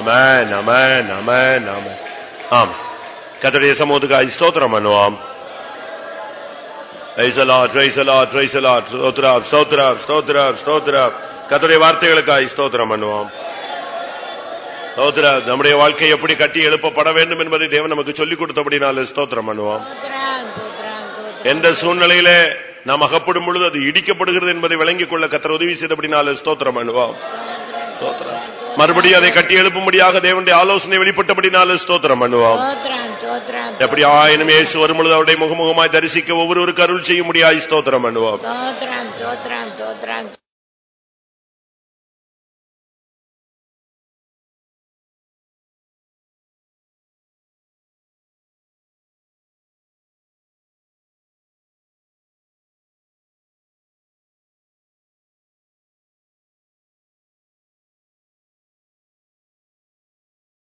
ஆமென், ஆமென், ஆமென், ஆமென். ஆம், கர்த்தருடைய சமூகத்துக்கு ஸ்தோத்திரம் பண்ணுவோம். Praise the Lord, praise the Lord, praise the Lord. ஸ்தோத்திரம், ஸ்தோத்திரம், ஸ்தோத்திரம், ஸ்தோத்திரம். கர்த்தருடைய வார்த்தைகளுக்காய் ஸ்தோத்திரம் பண்ணுவோம். ஸ்தோத்திரம். நம்முடைய வாழ்க்கை எப்படி கட்டி எழுப்பப்பட வேண்டும் என்பதை தேவன் நமக்கு சொல்லிக் கொடுத்தபடினால ஸ்தோத்திரம் பண்ணுவோம். எந்த சூழ்நிலையில நாம் அகப்படும் பொழுது அது இடிக்கப்படுகிறது என்பதை விளங்கிக் கொள்ள கர்த்தர் உதவி செய்தபடினால ஸ்தோத்திரம் பண்ணுவோம். மறுபடியும் அதை கட்டி எழுப்பும்படியாக தேவனுடைய ஆலோசனை வெளிப்பட்டபடினால ஸ்தோத்திரம் பண்ணுவோம். எப்படி ஆயினும் இயேசு வரும்பொழுது அவருடைய முகமுகமாய் தரிசிக்க ஒவ்வொருவருக்கு அருள் செய்ய முடியாது ஸ்தோத்திரம் பண்ணுவோம்.